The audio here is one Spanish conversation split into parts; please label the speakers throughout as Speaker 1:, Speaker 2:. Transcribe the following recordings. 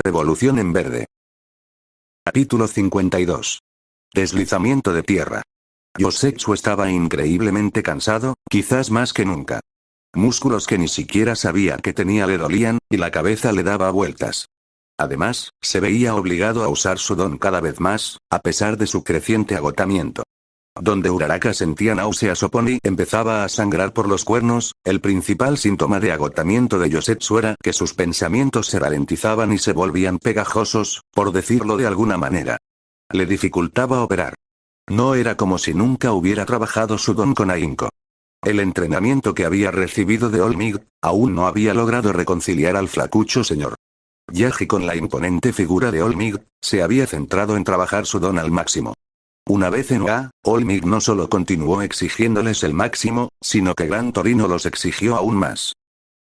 Speaker 1: Revolución en verde. Capítulo 52. Deslizamiento de tierra. Yosetsu estaba increíblemente cansado, quizás más que nunca. Músculos que ni siquiera sabía que tenía le dolían, y la cabeza le daba vueltas. Además, se veía obligado a usar su don cada vez más, a pesar de su creciente agotamiento. Donde Uraraka sentía náuseas o Pony empezaba a sangrar por los cuernos, el principal síntoma de agotamiento de Yosetsu era que sus pensamientos se ralentizaban y se volvían pegajosos, por decirlo de alguna manera. Le dificultaba operar. No era como si nunca hubiera trabajado su don con ahínco. El entrenamiento que había recibido de All Might aún no había logrado reconciliar al flacucho señor Yaji con la imponente figura de All Might, se había centrado en trabajar su don al máximo. Una vez en OA, All Might no solo continuó exigiéndoles el máximo, sino que Gran Torino los exigió aún más.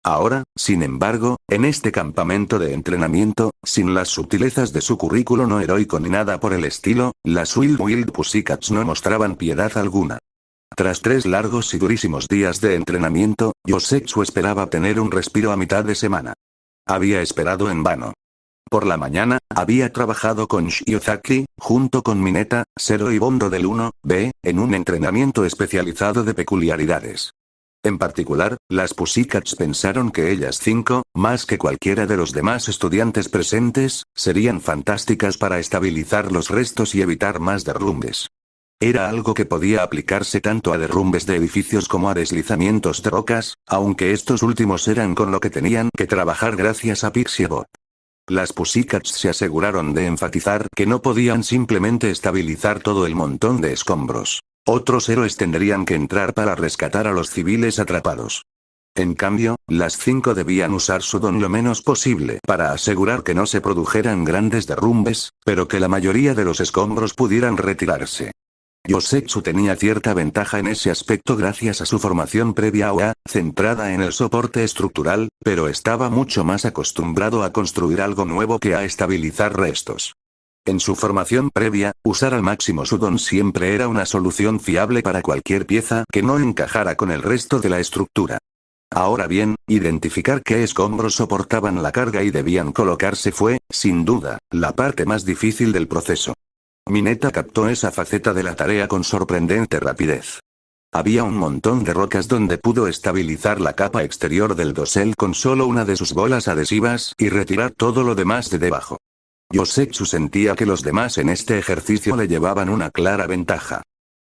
Speaker 1: Ahora, sin embargo, en este campamento de entrenamiento, sin las sutilezas de su currículo no heroico ni nada por el estilo, las Wild Pussycats no mostraban piedad alguna. Tras 3 largos y durísimos días de entrenamiento, Yosetsu esperaba tener un respiro a mitad de semana. Había esperado en vano. Por la mañana, había trabajado con Shiozaki, junto con Mineta, Zero y Bondo del 1B, en un entrenamiento especializado de peculiaridades. En particular, las Pussycats pensaron que ellas 5, más que cualquiera de los demás estudiantes presentes, serían fantásticas para estabilizar los restos y evitar más derrumbes. Era algo que podía aplicarse tanto a derrumbes de edificios como a deslizamientos de rocas, aunque estos últimos eran con lo que tenían que trabajar gracias a Pixie Bot. Las Pussycats se aseguraron de enfatizar que no podían simplemente estabilizar todo el montón de escombros. Otros héroes tendrían que entrar para rescatar a los civiles atrapados. En cambio, las 5 debían usar su don lo menos posible para asegurar que no se produjeran grandes derrumbes, pero que la mayoría de los escombros pudieran retirarse. Yosetsu tenía cierta ventaja en ese aspecto gracias a su formación previa a OA, centrada en el soporte estructural, pero estaba mucho más acostumbrado a construir algo nuevo que a estabilizar restos. En su formación previa, usar al máximo su don siempre era una solución fiable para cualquier pieza que no encajara con el resto de la estructura. Ahora bien, identificar qué escombros soportaban la carga y debían colocarse fue, sin duda, la parte más difícil del proceso. Mineta captó esa faceta de la tarea con sorprendente rapidez. Había un montón de rocas donde pudo estabilizar la capa exterior del dosel con solo una de sus bolas adhesivas y retirar todo lo demás de debajo. Yosetsu sentía que los demás en este ejercicio le llevaban una clara ventaja.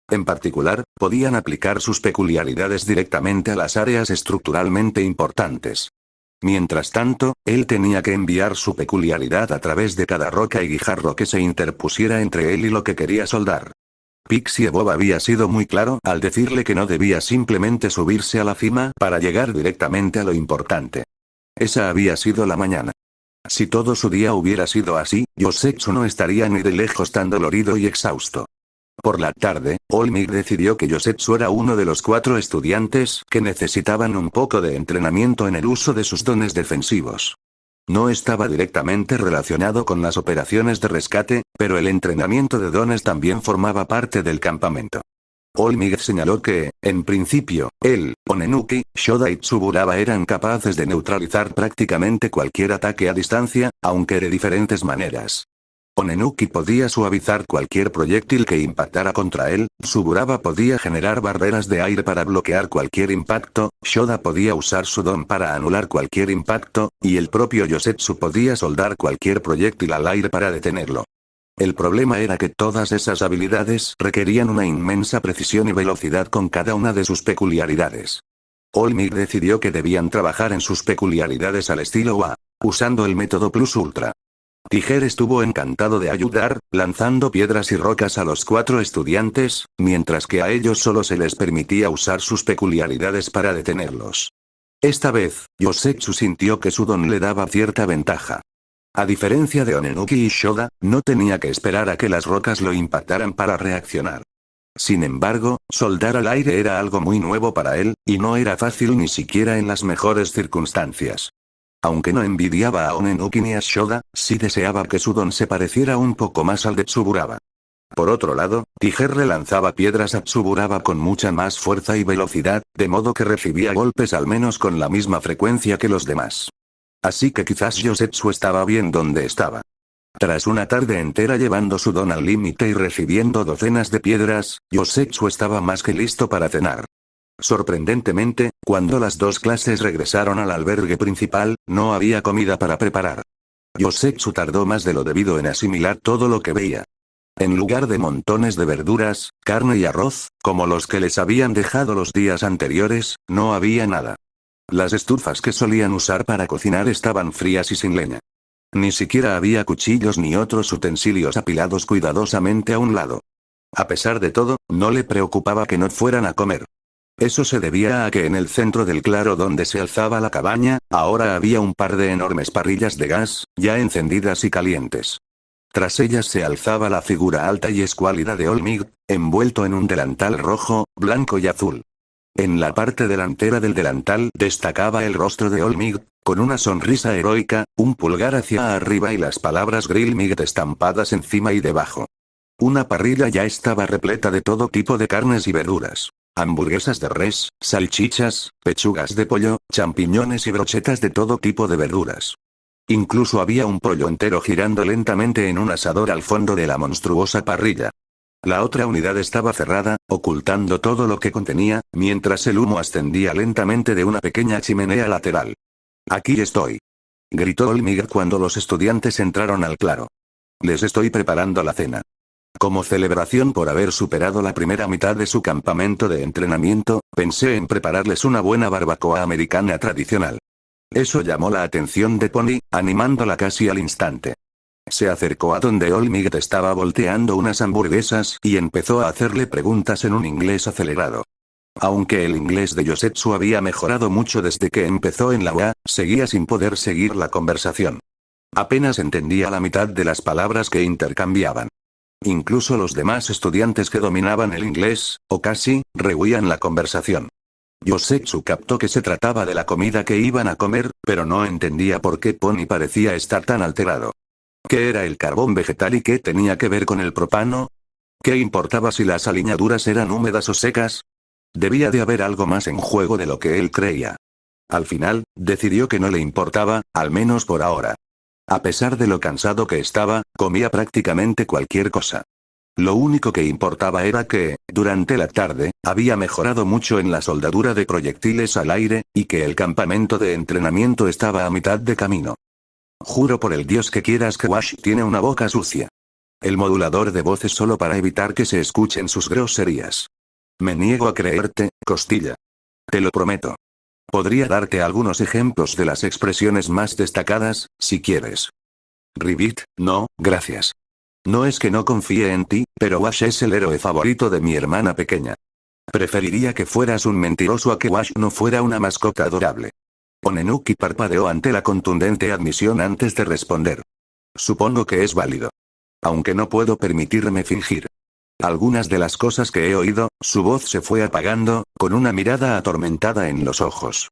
Speaker 1: En particular, podían aplicar sus peculiaridades directamente a las áreas estructuralmente importantes. Mientras tanto, él tenía que enviar su peculiaridad a través de cada roca y guijarro que se interpusiera entre él y lo que quería soldar. Pixie Bob había sido muy claro al decirle que no debía simplemente subirse a la cima para llegar directamente a lo importante. Esa había sido la mañana. Si todo su día hubiera sido así, Yosetsu no estaría ni de lejos tan dolorido y exhausto. Por la tarde, All Might decidió que Yosetsu era uno de los 4 estudiantes que necesitaban un poco de entrenamiento en el uso de sus dones defensivos. No estaba directamente relacionado con las operaciones de rescate, pero el entrenamiento de dones también formaba parte del campamento. All Might señaló que, en principio, él, Onenuki, Shoda y Tsuburaba eran capaces de neutralizar prácticamente cualquier ataque a distancia, aunque de diferentes maneras. Onenuki podía suavizar cualquier proyectil que impactara contra él, Tsuburaba podía generar barreras de aire para bloquear cualquier impacto, Shoda podía usar su don para anular cualquier impacto, y el propio Yosetsu podía soldar cualquier proyectil al aire para detenerlo. El problema era que todas esas habilidades requerían una inmensa precisión y velocidad con cada una de sus peculiaridades. All Might decidió que debían trabajar en sus peculiaridades al estilo OA, usando el método Plus Ultra. Tiger estuvo encantado de ayudar, lanzando piedras y rocas a los 4 estudiantes, mientras que a ellos solo se les permitía usar sus peculiaridades para detenerlos. Esta vez, Yosetsu sintió que su don le daba cierta ventaja. A diferencia de Onenuki y Shoda, no tenía que esperar a que las rocas lo impactaran para reaccionar. Sin embargo, soldar al aire era algo muy nuevo para él, y no era fácil ni siquiera en las mejores circunstancias. Aunque no envidiaba a Onenuki ni a Shoda, sí deseaba que su don se pareciera un poco más al de Tsuburaba. Por otro lado, Tiger le lanzaba piedras a Tsuburaba con mucha más fuerza y velocidad, de modo que recibía golpes al menos con la misma frecuencia que los demás. Así que quizás Yosetsu estaba bien donde estaba. Tras una tarde entera llevando su don al límite y recibiendo docenas de piedras, Yosetsu estaba más que listo para cenar. Sorprendentemente, cuando las dos clases regresaron al albergue principal, no había comida para preparar. Yosetsu tardó más de lo debido en asimilar todo lo que veía. En lugar de montones de verduras, carne y arroz, como los que les habían dejado los días anteriores, no había nada. Las estufas que solían usar para cocinar estaban frías y sin leña. Ni siquiera había cuchillos ni otros utensilios apilados cuidadosamente a un lado. A pesar de todo, no le preocupaba que no fueran a comer. Eso se debía a que en el centro del claro donde se alzaba la cabaña, ahora había un par de enormes parrillas de gas, ya encendidas y calientes. Tras ellas se alzaba la figura alta y escuálida de Olmig, envuelto en un delantal rojo, blanco y azul. En la parte delantera del delantal destacaba el rostro de Olmig, con una sonrisa heroica, un pulgar hacia arriba y las palabras Grill Mig estampadas encima y debajo. Una parrilla ya estaba repleta de todo tipo de carnes y verduras. Hamburguesas de res, salchichas, pechugas de pollo, champiñones y brochetas de todo tipo de verduras. Incluso había un pollo entero girando lentamente en un asador al fondo de la monstruosa parrilla. La otra unidad estaba cerrada, ocultando todo lo que contenía, mientras el humo ascendía lentamente de una pequeña chimenea lateral. «Aquí estoy», gritó Olmig cuando los estudiantes entraron al claro. «Les estoy preparando la cena». Como celebración por haber superado la primera mitad de su campamento de entrenamiento, pensé en prepararles una buena barbacoa americana tradicional. Eso llamó la atención de Pony, animándola casi al instante. Se acercó a donde Olmig estaba volteando unas hamburguesas y empezó a hacerle preguntas en un inglés acelerado. Aunque el inglés de Yosetsu había mejorado mucho desde que empezó en la UA, seguía sin poder seguir la conversación. Apenas entendía la mitad de las palabras que intercambiaban. Incluso los demás estudiantes que dominaban el inglés, o casi, rehuían la conversación. Yosetsu captó que se trataba de la comida que iban a comer, pero no entendía por qué Pony parecía estar tan alterado. ¿Qué era el carbón vegetal y qué tenía que ver con el propano? ¿Qué importaba si las aliñaduras eran húmedas o secas? Debía de haber algo más en juego de lo que él creía. Al final, decidió que no le importaba, al menos por ahora. A pesar de lo cansado que estaba, comía prácticamente cualquier cosa. Lo único que importaba era que, durante la tarde, había mejorado mucho en la soldadura de proyectiles al aire, y que el campamento de entrenamiento estaba a mitad de camino. Juro por el Dios que quieras que Wash tiene una boca sucia. El modulador de voz es solo para evitar que se escuchen sus groserías. Me niego a creerte, Costilla. Te lo prometo. Podría darte algunos ejemplos de las expresiones más destacadas, si quieres. Ribbit, no, gracias. No es que no confíe en ti, pero Wash es el héroe favorito de mi hermana pequeña. Preferiría que fueras un mentiroso a que Wash no fuera una mascota adorable. Onenuki parpadeó ante la contundente admisión antes de responder. Supongo que es válido. Aunque no puedo permitirme fingir. Algunas de las cosas que he oído, su voz se fue apagando, con una mirada atormentada en los ojos.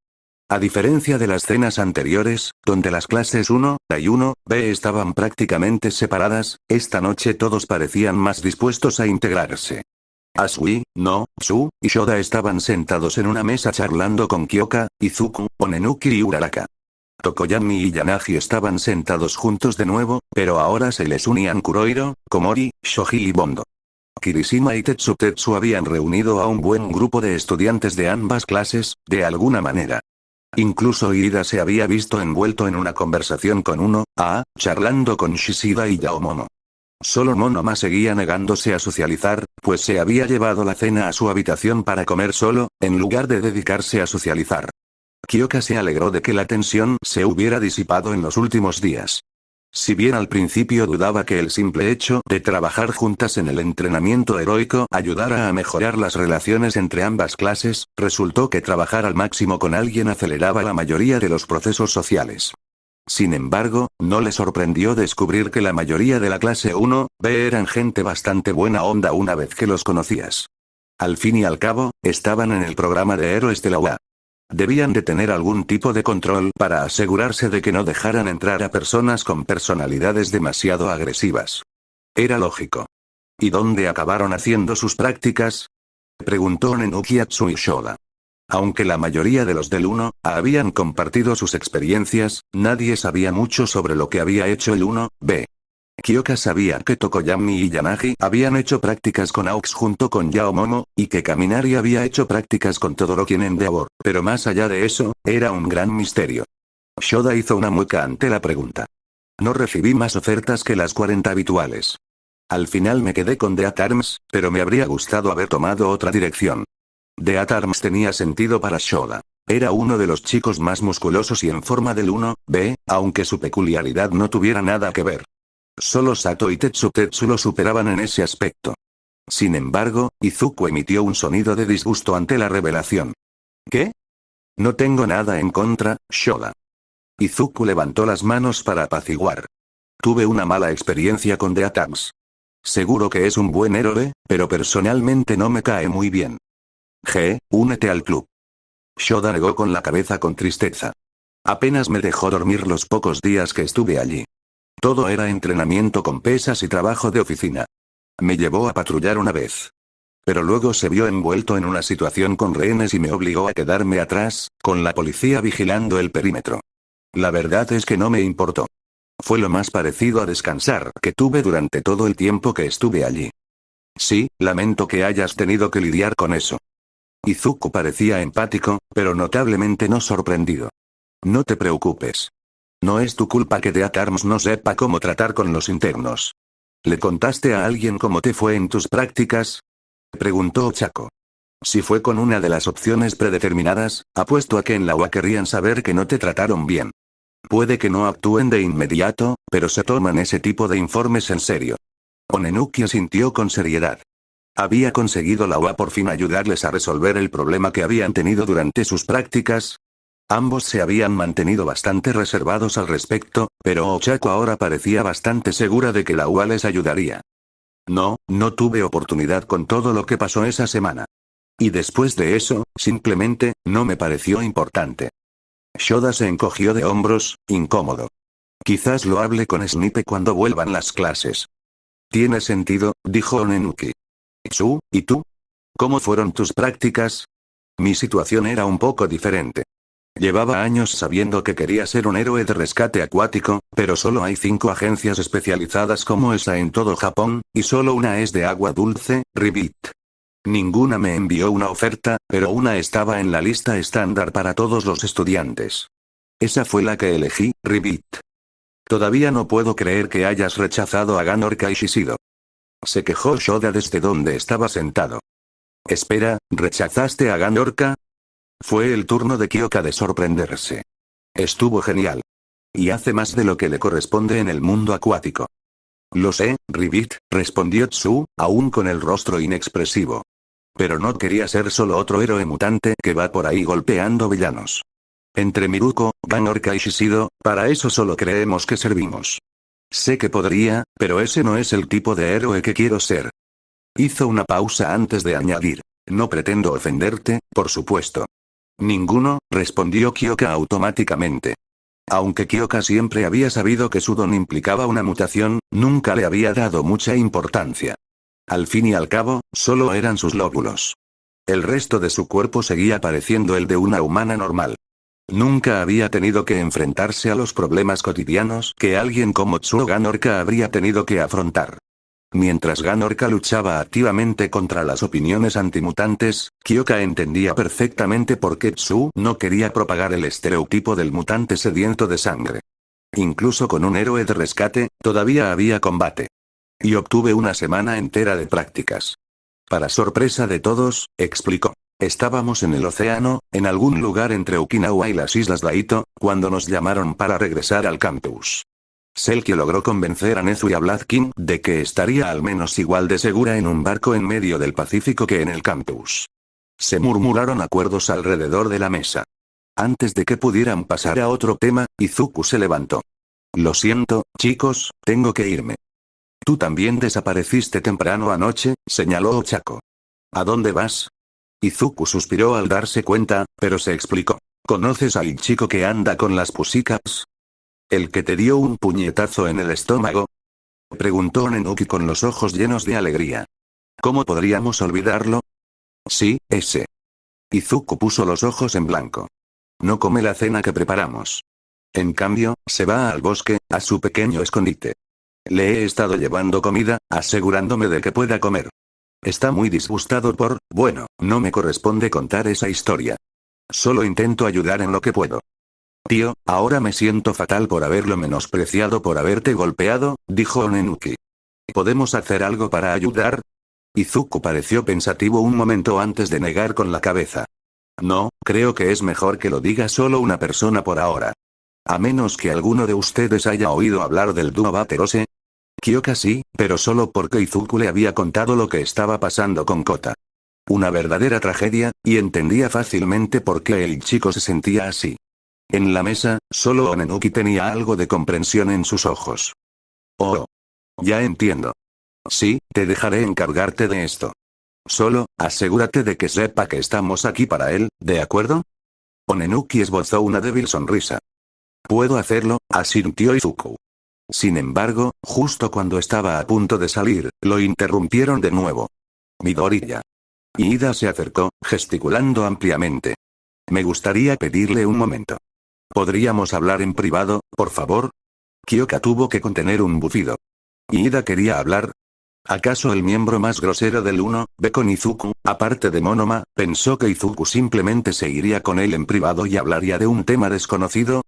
Speaker 1: A diferencia de las cenas anteriores, donde las clases 1A y 1B estaban prácticamente separadas, esta noche todos parecían más dispuestos a integrarse. Asui, No, Tsu, y Shoda estaban sentados en una mesa charlando con Kyoka, Izuku, Onenuki y Uraraka. Tokoyami y Yanagi estaban sentados juntos de nuevo, pero ahora se les unían Kurohiro, Komori, Shoji y Bondo. Kirishima y Tetsu habían reunido a un buen grupo de estudiantes de ambas clases, de alguna manera. Incluso Irida se había visto envuelto en una conversación con 1A, charlando con Shishida y Yaomomo. Solo Monoma seguía negándose a socializar, pues se había llevado la cena a su habitación para comer solo, en lugar de dedicarse a socializar. Kyoka se alegró de que la tensión se hubiera disipado en los últimos días. Si bien al principio dudaba que el simple hecho de trabajar juntas en el entrenamiento heroico ayudara a mejorar las relaciones entre ambas clases, resultó que trabajar al máximo con alguien aceleraba la mayoría de los procesos sociales. Sin embargo, no le sorprendió descubrir que la mayoría de la clase 1B eran gente bastante buena onda una vez que los conocías. Al fin y al cabo, estaban en el programa de héroes de la UA. Debían de tener algún tipo de control para asegurarse de que no dejaran entrar a personas con personalidades demasiado agresivas. Era lógico. ¿Y dónde acabaron haciendo sus prácticas?, preguntó Nenuki a Tsu y Shoda. Aunque la mayoría de los del 1A habían compartido sus experiencias, nadie sabía mucho sobre lo que había hecho el 1B. Kyoka sabía que Tokoyami y Yanagi habían hecho prácticas con AUX junto con Yaomomo, y que Kaminari había hecho prácticas con Todoroki en Endeavor, pero más allá de eso, era un gran misterio. Shoda hizo una mueca ante la pregunta. No recibí más ofertas que las 40 habituales. Al final me quedé con Death Arms, pero me habría gustado haber tomado otra dirección. Death Arms tenía sentido para Shoda. Era uno de los chicos más musculosos y en forma del 1B, aunque su peculiaridad no tuviera nada que ver. Solo Sato y Tetsu lo superaban en ese aspecto. Sin embargo, Izuku emitió un sonido de disgusto ante la revelación. ¿Qué? No tengo nada en contra, Shoda. Izuku levantó las manos para apaciguar. Tuve una mala experiencia con Death Arms. Seguro que es un buen héroe, pero personalmente no me cae muy bien. Únete al club. Shoda negó con la cabeza con tristeza. Apenas me dejó dormir los pocos días que estuve allí. Todo era entrenamiento con pesas y trabajo de oficina. Me llevó a patrullar una vez. Pero luego se vio envuelto en una situación con rehenes y me obligó a quedarme atrás, con la policía vigilando el perímetro. La verdad es que no me importó. Fue lo más parecido a descansar que tuve durante todo el tiempo que estuve allí. Sí, lamento que hayas tenido que lidiar con eso. Izuku parecía empático, pero notablemente no sorprendido. No te preocupes. No es tu culpa que Death Arms no sepa cómo tratar con los internos. ¿Le contaste a alguien cómo te fue en tus prácticas? Preguntó Ochako. Si fue con una de las opciones predeterminadas, apuesto a que en la UA querrían saber que no te trataron bien. Puede que no actúen de inmediato, pero se toman ese tipo de informes en serio. Onenuki asintió con seriedad. ¿Había conseguido la UA por fin ayudarles a resolver el problema que habían tenido durante sus prácticas? Ambos se habían mantenido bastante reservados al respecto, pero Ochako ahora parecía bastante segura de que la UA les ayudaría. No tuve oportunidad con todo lo que pasó esa semana. Y después de eso, simplemente, no me pareció importante. Shoda se encogió de hombros, incómodo. Quizás lo hable con Snipe cuando vuelvan las clases. Tiene sentido, dijo Onenuki. ¿Y tú? ¿Cómo fueron tus prácticas? Mi situación era un poco diferente. Llevaba años sabiendo que quería ser un héroe de rescate acuático, pero solo hay 5 agencias especializadas como esa en todo Japón, y solo una es de agua dulce, Ribbit. Ninguna me envió una oferta, pero una estaba en la lista estándar para todos los estudiantes. Esa fue la que elegí, Ribbit. Todavía no puedo creer que hayas rechazado a Ganorka y Shishido. Se quejó Shoda desde donde estaba sentado. Espera, ¿rechazaste a Ganorka? Fue el turno de Kyoka de sorprenderse. Estuvo genial. Y hace más de lo que le corresponde en el mundo acuático. Lo sé, Ribbit, respondió Tsu, aún con el rostro inexpresivo. Pero no quería ser solo otro héroe mutante que va por ahí golpeando villanos. Entre Miruko, Ganorka y Shishido, para eso solo creemos que servimos. Sé que podría, pero ese no es el tipo de héroe que quiero ser. Hizo una pausa antes de añadir. No pretendo ofenderte, por supuesto. Ninguno, respondió Kyoka automáticamente. Aunque Kyoka siempre había sabido que su don implicaba una mutación, nunca le había dado mucha importancia. Al fin y al cabo, solo eran sus lóbulos. El resto de su cuerpo seguía pareciendo el de una humana normal. Nunca había tenido que enfrentarse a los problemas cotidianos que alguien como Tsuo Ganorka habría tenido que afrontar. Mientras Ganorka luchaba activamente contra las opiniones antimutantes, Kyoka entendía perfectamente por qué Tsu no quería propagar el estereotipo del mutante sediento de sangre. Incluso con un héroe de rescate, todavía había combate. Y obtuve una semana entera de prácticas. Para sorpresa de todos, explicó. Estábamos en el océano, en algún lugar entre Okinawa y las islas Daito, cuando nos llamaron para regresar al campus. Selkie logró convencer a Nezu y a Blood King de que estaría al menos igual de segura en un barco en medio del Pacífico que en el campus. Se murmuraron acuerdos alrededor de la mesa. Antes de que pudieran pasar a otro tema, Izuku se levantó. Lo siento, chicos, tengo que irme. Tú también desapareciste temprano anoche, señaló Ochako. ¿A dónde vas? Izuku suspiró al darse cuenta, pero se explicó. ¿Conoces al chico que anda con las Pussycats? ¿El que te dio un puñetazo en el estómago? Preguntó Nenuki con los ojos llenos de alegría. ¿Cómo podríamos olvidarlo? Sí, ese. Izuku puso los ojos en blanco. No come la cena que preparamos. En cambio, se va al bosque, a su pequeño escondite. Le he estado llevando comida, asegurándome de que pueda comer. Está muy disgustado bueno, no me corresponde contar esa historia. Solo intento ayudar en lo que puedo. Tío, ahora me siento fatal por haberlo menospreciado por haberte golpeado, dijo Onenuki. ¿Podemos hacer algo para ayudar? Izuku pareció pensativo un momento antes de negar con la cabeza. No, creo que es mejor que lo diga solo una persona por ahora. A menos que alguno de ustedes haya oído hablar del dúo Baterose. Kyoka sí, pero solo porque Izuku le había contado lo que estaba pasando con Kota. Una verdadera tragedia, y entendía fácilmente por qué el chico se sentía así. En la mesa, solo Onenuki tenía algo de comprensión en sus ojos. Oh. Ya entiendo. Sí, te dejaré encargarte de esto. Solo, asegúrate de que sepa que estamos aquí para él, ¿de acuerdo? Onenuki esbozó una débil sonrisa. Puedo hacerlo, asintió Izuku. Sin embargo, justo cuando estaba a punto de salir, lo interrumpieron de nuevo. Midoriya. Ida se acercó, gesticulando ampliamente. Me gustaría pedirle un momento. ¿Podríamos hablar en privado, por favor? Kyoka tuvo que contener un bufido. ¿Ida quería hablar? ¿Acaso el miembro más grosero del 1B con Izuku, aparte de Monoma, pensó que Izuku simplemente se iría con él en privado y hablaría de un tema desconocido?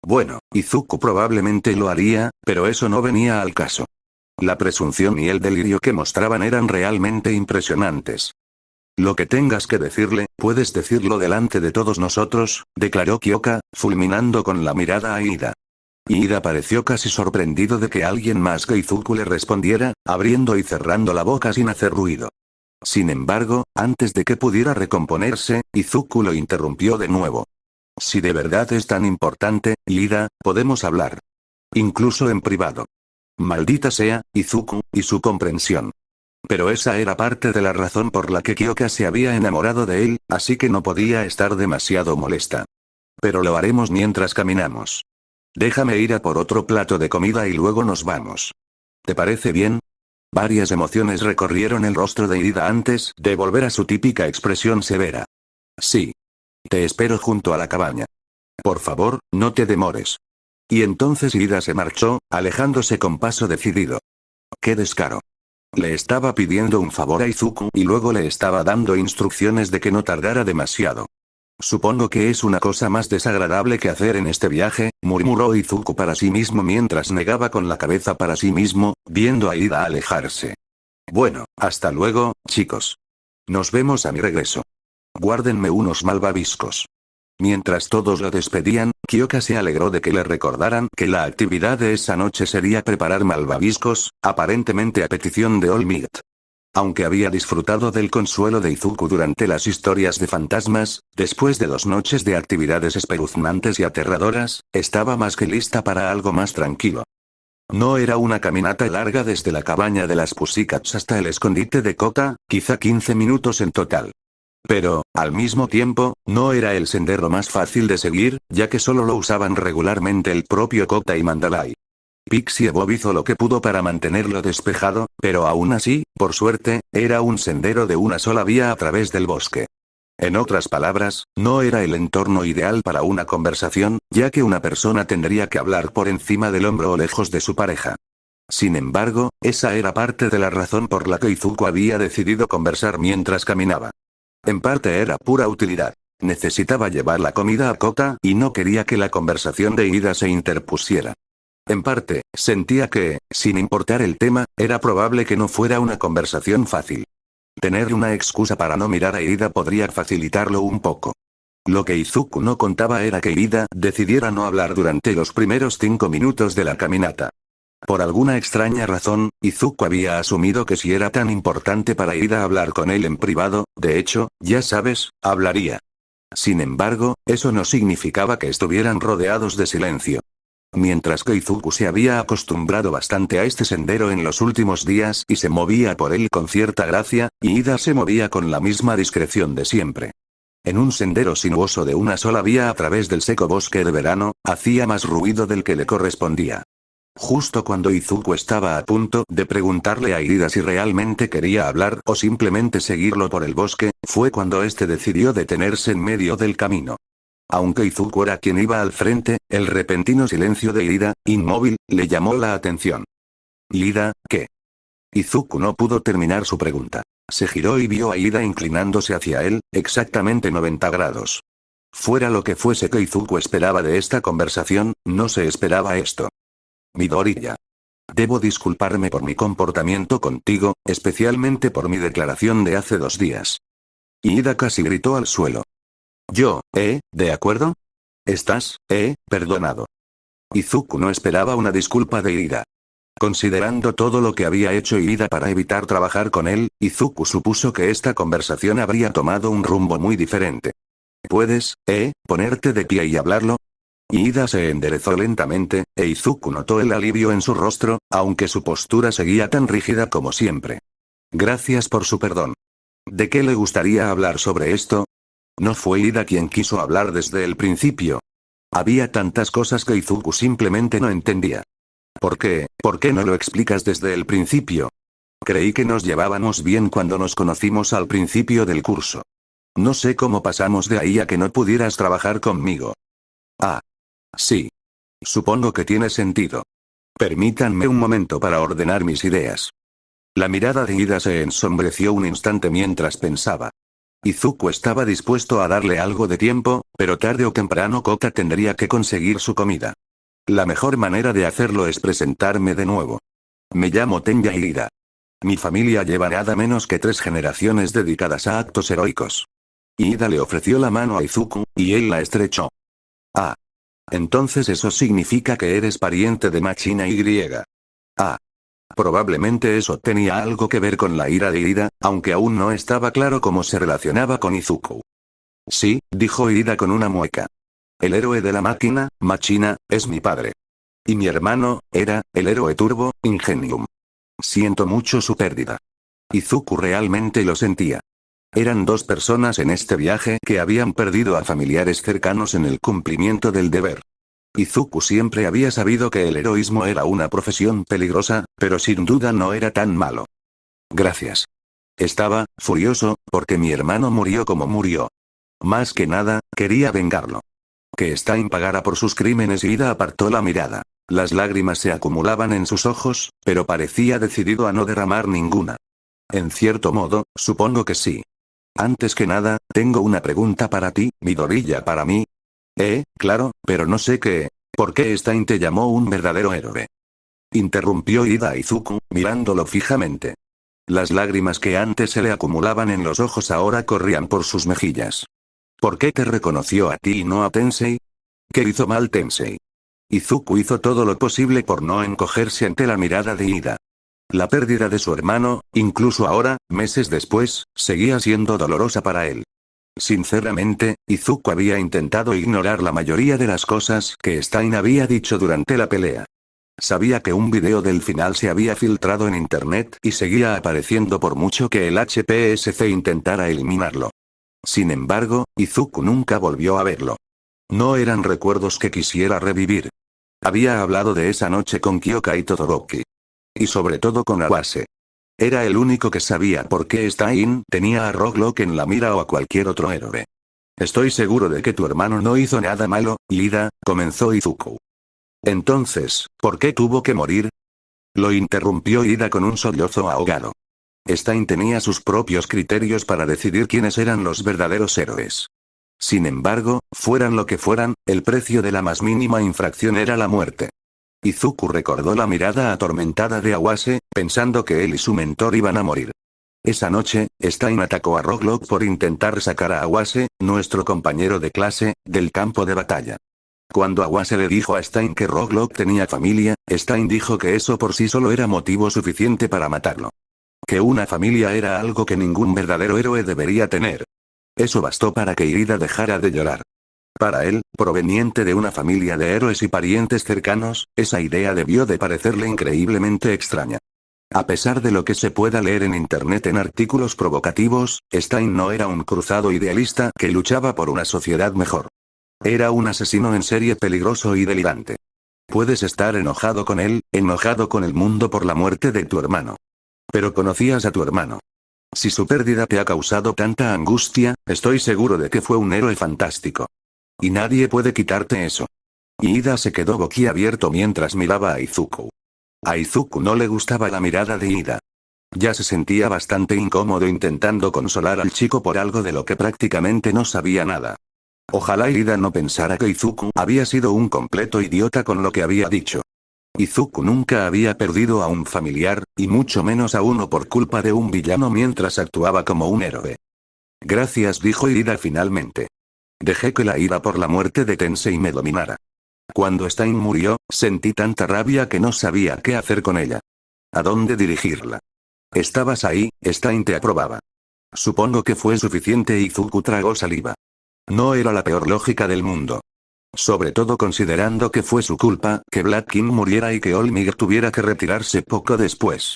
Speaker 1: Bueno, Izuku probablemente lo haría, pero eso no venía al caso. La presunción y el delirio que mostraban eran realmente impresionantes. Lo que tengas que decirle, puedes decirlo delante de todos nosotros, declaró Kyoka, fulminando con la mirada a Ida. Ida pareció casi sorprendido de que alguien más que Izuku le respondiera, abriendo y cerrando la boca sin hacer ruido. Sin embargo, antes de que pudiera recomponerse, Izuku lo interrumpió de nuevo. Si de verdad es tan importante, Ida, podemos hablar. Incluso en privado. Maldita sea, Izuku, y su comprensión. Pero esa era parte de la razón por la que Kyoka se había enamorado de él, así que no podía estar demasiado molesta. Pero lo haremos mientras caminamos. Déjame ir a por otro plato de comida y luego nos vamos. ¿Te parece bien? Varias emociones recorrieron el rostro de Ida antes de volver a su típica expresión severa. Sí. Te espero junto a la cabaña. Por favor, no te demores. Y entonces Ida se marchó, alejándose con paso decidido. ¡Qué descaro! Le estaba pidiendo un favor a Izuku y luego le estaba dando instrucciones de que no tardara demasiado. Supongo que es una cosa más desagradable que hacer en este viaje, murmuró Izuku para sí mismo mientras negaba con la cabeza para sí mismo, viendo a Ida alejarse. Bueno, hasta luego, chicos. Nos vemos a mi regreso. Guárdenme unos malvaviscos. Mientras todos lo despedían, Kyoka se alegró de que le recordaran que la actividad de esa noche sería preparar malvaviscos, aparentemente a petición de All Might. Aunque había disfrutado del consuelo de Izuku durante las historias de fantasmas, después de 2 noches de actividades espeluznantes y aterradoras, estaba más que lista para algo más tranquilo. No era una caminata larga desde la cabaña de las Pussycats hasta el escondite de Kota, quizá 15 minutos en total. Pero, al mismo tiempo, no era el sendero más fácil de seguir, ya que solo lo usaban regularmente el propio Kota y Mandalay. Pixie Bob hizo lo que pudo para mantenerlo despejado, pero aún así, por suerte, era un sendero de una sola vía a través del bosque. En otras palabras, no era el entorno ideal para una conversación, ya que una persona tendría que hablar por encima del hombro o lejos de su pareja. Sin embargo, esa era parte de la razón por la que Izuku había decidido conversar mientras caminaba. En parte era pura utilidad. Necesitaba llevar la comida a Kota y no quería que la conversación de Ida se interpusiera. En parte, sentía que, sin importar el tema, era probable que no fuera una conversación fácil. Tener una excusa para no mirar a Ida podría facilitarlo un poco. Lo que Izuku no contaba era que Ida decidiera no hablar durante los primeros 5 minutos de la caminata. Por alguna extraña razón, Izuku había asumido que si era tan importante para Ida hablar con él en privado, de hecho, ya sabes, hablaría. Sin embargo, eso no significaba que estuvieran rodeados de silencio. Mientras que Izuku se había acostumbrado bastante a este sendero en los últimos días y se movía por él con cierta gracia, Ida se movía con la misma discreción de siempre. En un sendero sinuoso de una sola vía a través del seco bosque de verano, hacía más ruido del que le correspondía. Justo cuando Izuku estaba a punto de preguntarle a Irida si realmente quería hablar o simplemente seguirlo por el bosque, fue cuando este decidió detenerse en medio del camino. Aunque Izuku era quien iba al frente, el repentino silencio de Irida, inmóvil, le llamó la atención. ¿Irida, qué? Izuku no pudo terminar su pregunta. Se giró y vio a Irida inclinándose hacia él, exactamente 90 grados. Fuera lo que fuese que Izuku esperaba de esta conversación, no se esperaba esto. Midoriya. Debo disculparme por mi comportamiento contigo, especialmente por mi declaración de hace 2 días. Ida casi gritó al suelo. ¿De acuerdo? Estás, perdonado. Izuku no esperaba una disculpa de Ida. Considerando todo lo que había hecho Ida para evitar trabajar con él, Izuku supuso que esta conversación habría tomado un rumbo muy diferente. ¿Puedes, ponerte de pie y hablarlo? Ida se enderezó lentamente, e Izuku notó el alivio en su rostro, aunque su postura seguía tan rígida como siempre. Gracias por su perdón. ¿De qué le gustaría hablar sobre esto? No fue Ida quien quiso hablar desde el principio. Había tantas cosas que Izuku simplemente no entendía. ¿Por qué no lo explicas desde el principio? Creí que nos llevábamos bien cuando nos conocimos al principio del curso. No sé cómo pasamos de ahí a que no pudieras trabajar conmigo. Ah. Sí. Supongo que tiene sentido. Permítanme un momento para ordenar mis ideas. La mirada de Ida se ensombreció un instante mientras pensaba. Izuku estaba dispuesto a darle algo de tiempo, pero tarde o temprano Kota tendría que conseguir su comida. La mejor manera de hacerlo es presentarme de nuevo. Me llamo Tenya Ida. Mi familia lleva nada menos que 3 generaciones dedicadas a actos heroicos. Ida le ofreció la mano a Izuku, y él la estrechó. Ah. Entonces eso significa que eres pariente de Machina Y. Ah. Probablemente eso tenía algo que ver con la ira de Ida, aunque aún no estaba claro cómo se relacionaba con Izuku. Sí, dijo Ida con una mueca. El héroe de la máquina, Machina, es mi padre. Y mi hermano, era, el héroe Turbo, Ingenium. Siento mucho su pérdida. Izuku realmente lo sentía. Eran 2 personas en este viaje que habían perdido a familiares cercanos en el cumplimiento del deber. Izuku siempre había sabido que el heroísmo era una profesión peligrosa, pero sin duda no era tan malo. Gracias. Estaba furioso, porque mi hermano murió como murió. Más que nada, quería vengarlo. Que Stein pagara por sus crímenes. Ida apartó la mirada. Las lágrimas se acumulaban en sus ojos, pero parecía decidido a no derramar ninguna. En cierto modo, supongo que sí. Antes que nada, tengo una pregunta para ti, Midoriya. ¿Para mí? Claro, pero no sé qué. ¿Por qué Stein te llamó un verdadero héroe? Interrumpió Ida a Izuku, mirándolo fijamente. Las lágrimas que antes se le acumulaban en los ojos ahora corrían por sus mejillas. ¿Por qué te reconoció a ti y no a Tensei? ¿Qué hizo mal Tensei? Izuku hizo todo lo posible por no encogerse ante la mirada de Ida. La pérdida de su hermano, incluso ahora, meses después, seguía siendo dolorosa para él. Sinceramente, Izuku había intentado ignorar la mayoría de las cosas que Stein había dicho durante la pelea. Sabía que un video del final se había filtrado en internet y seguía apareciendo por mucho que el HPSC intentara eliminarlo. Sin embargo, Izuku nunca volvió a verlo. No eran recuerdos que quisiera revivir. Había hablado de esa noche con Kyoka y Todoroki. Y sobre todo con Awase. Era el único que sabía por qué Stein tenía a Rocklock en la mira o a cualquier otro héroe. Estoy seguro de que tu hermano no hizo nada malo, Ida, comenzó Izuku. Entonces, ¿por qué tuvo que morir? Lo interrumpió Ida con un sollozo ahogado. Stein tenía sus propios criterios para decidir quiénes eran los verdaderos héroes. Sin embargo, fueran lo que fueran, el precio de la más mínima infracción era la muerte. Izuku recordó la mirada atormentada de Awase, pensando que él y su mentor iban a morir. Esa noche, Stein atacó a Rocklock por intentar sacar a Awase, nuestro compañero de clase, del campo de batalla. Cuando Awase le dijo a Stein que Rocklock tenía familia, Stein dijo que eso por sí solo era motivo suficiente para matarlo. Que una familia era algo que ningún verdadero héroe debería tener. Eso bastó para que Ida dejara de llorar. Para él, proveniente de una familia de héroes y parientes cercanos, esa idea debió de parecerle increíblemente extraña. A pesar de lo que se pueda leer en internet en artículos provocativos, Stein no era un cruzado idealista que luchaba por una sociedad mejor. Era un asesino en serie peligroso y delirante. Puedes estar enojado con él, enojado con el mundo por la muerte de tu hermano. Pero conocías a tu hermano. Si su pérdida te ha causado tanta angustia, estoy seguro de que fue un héroe fantástico. Y nadie puede quitarte eso. Ida se quedó boquiabierto mientras miraba a Izuku. A Izuku no le gustaba la mirada de Ida. Ya se sentía bastante incómodo intentando consolar al chico por algo de lo que prácticamente no sabía nada. Ojalá Ida no pensara que Izuku había sido un completo idiota con lo que había dicho. Izuku nunca había perdido a un familiar, y mucho menos a uno por culpa de un villano mientras actuaba como un héroe. Gracias, dijo Ida finalmente. Dejé que la ira por la muerte de Tensei me dominara. Cuando Stein murió, sentí tanta rabia que no sabía qué hacer con ella. ¿A dónde dirigirla? Estabas ahí, Stein te aprobaba. Supongo que fue suficiente. Izuku tragó saliva. No era la peor lógica del mundo. Sobre todo considerando que fue su culpa que Black King muriera y que Olmig tuviera que retirarse poco después.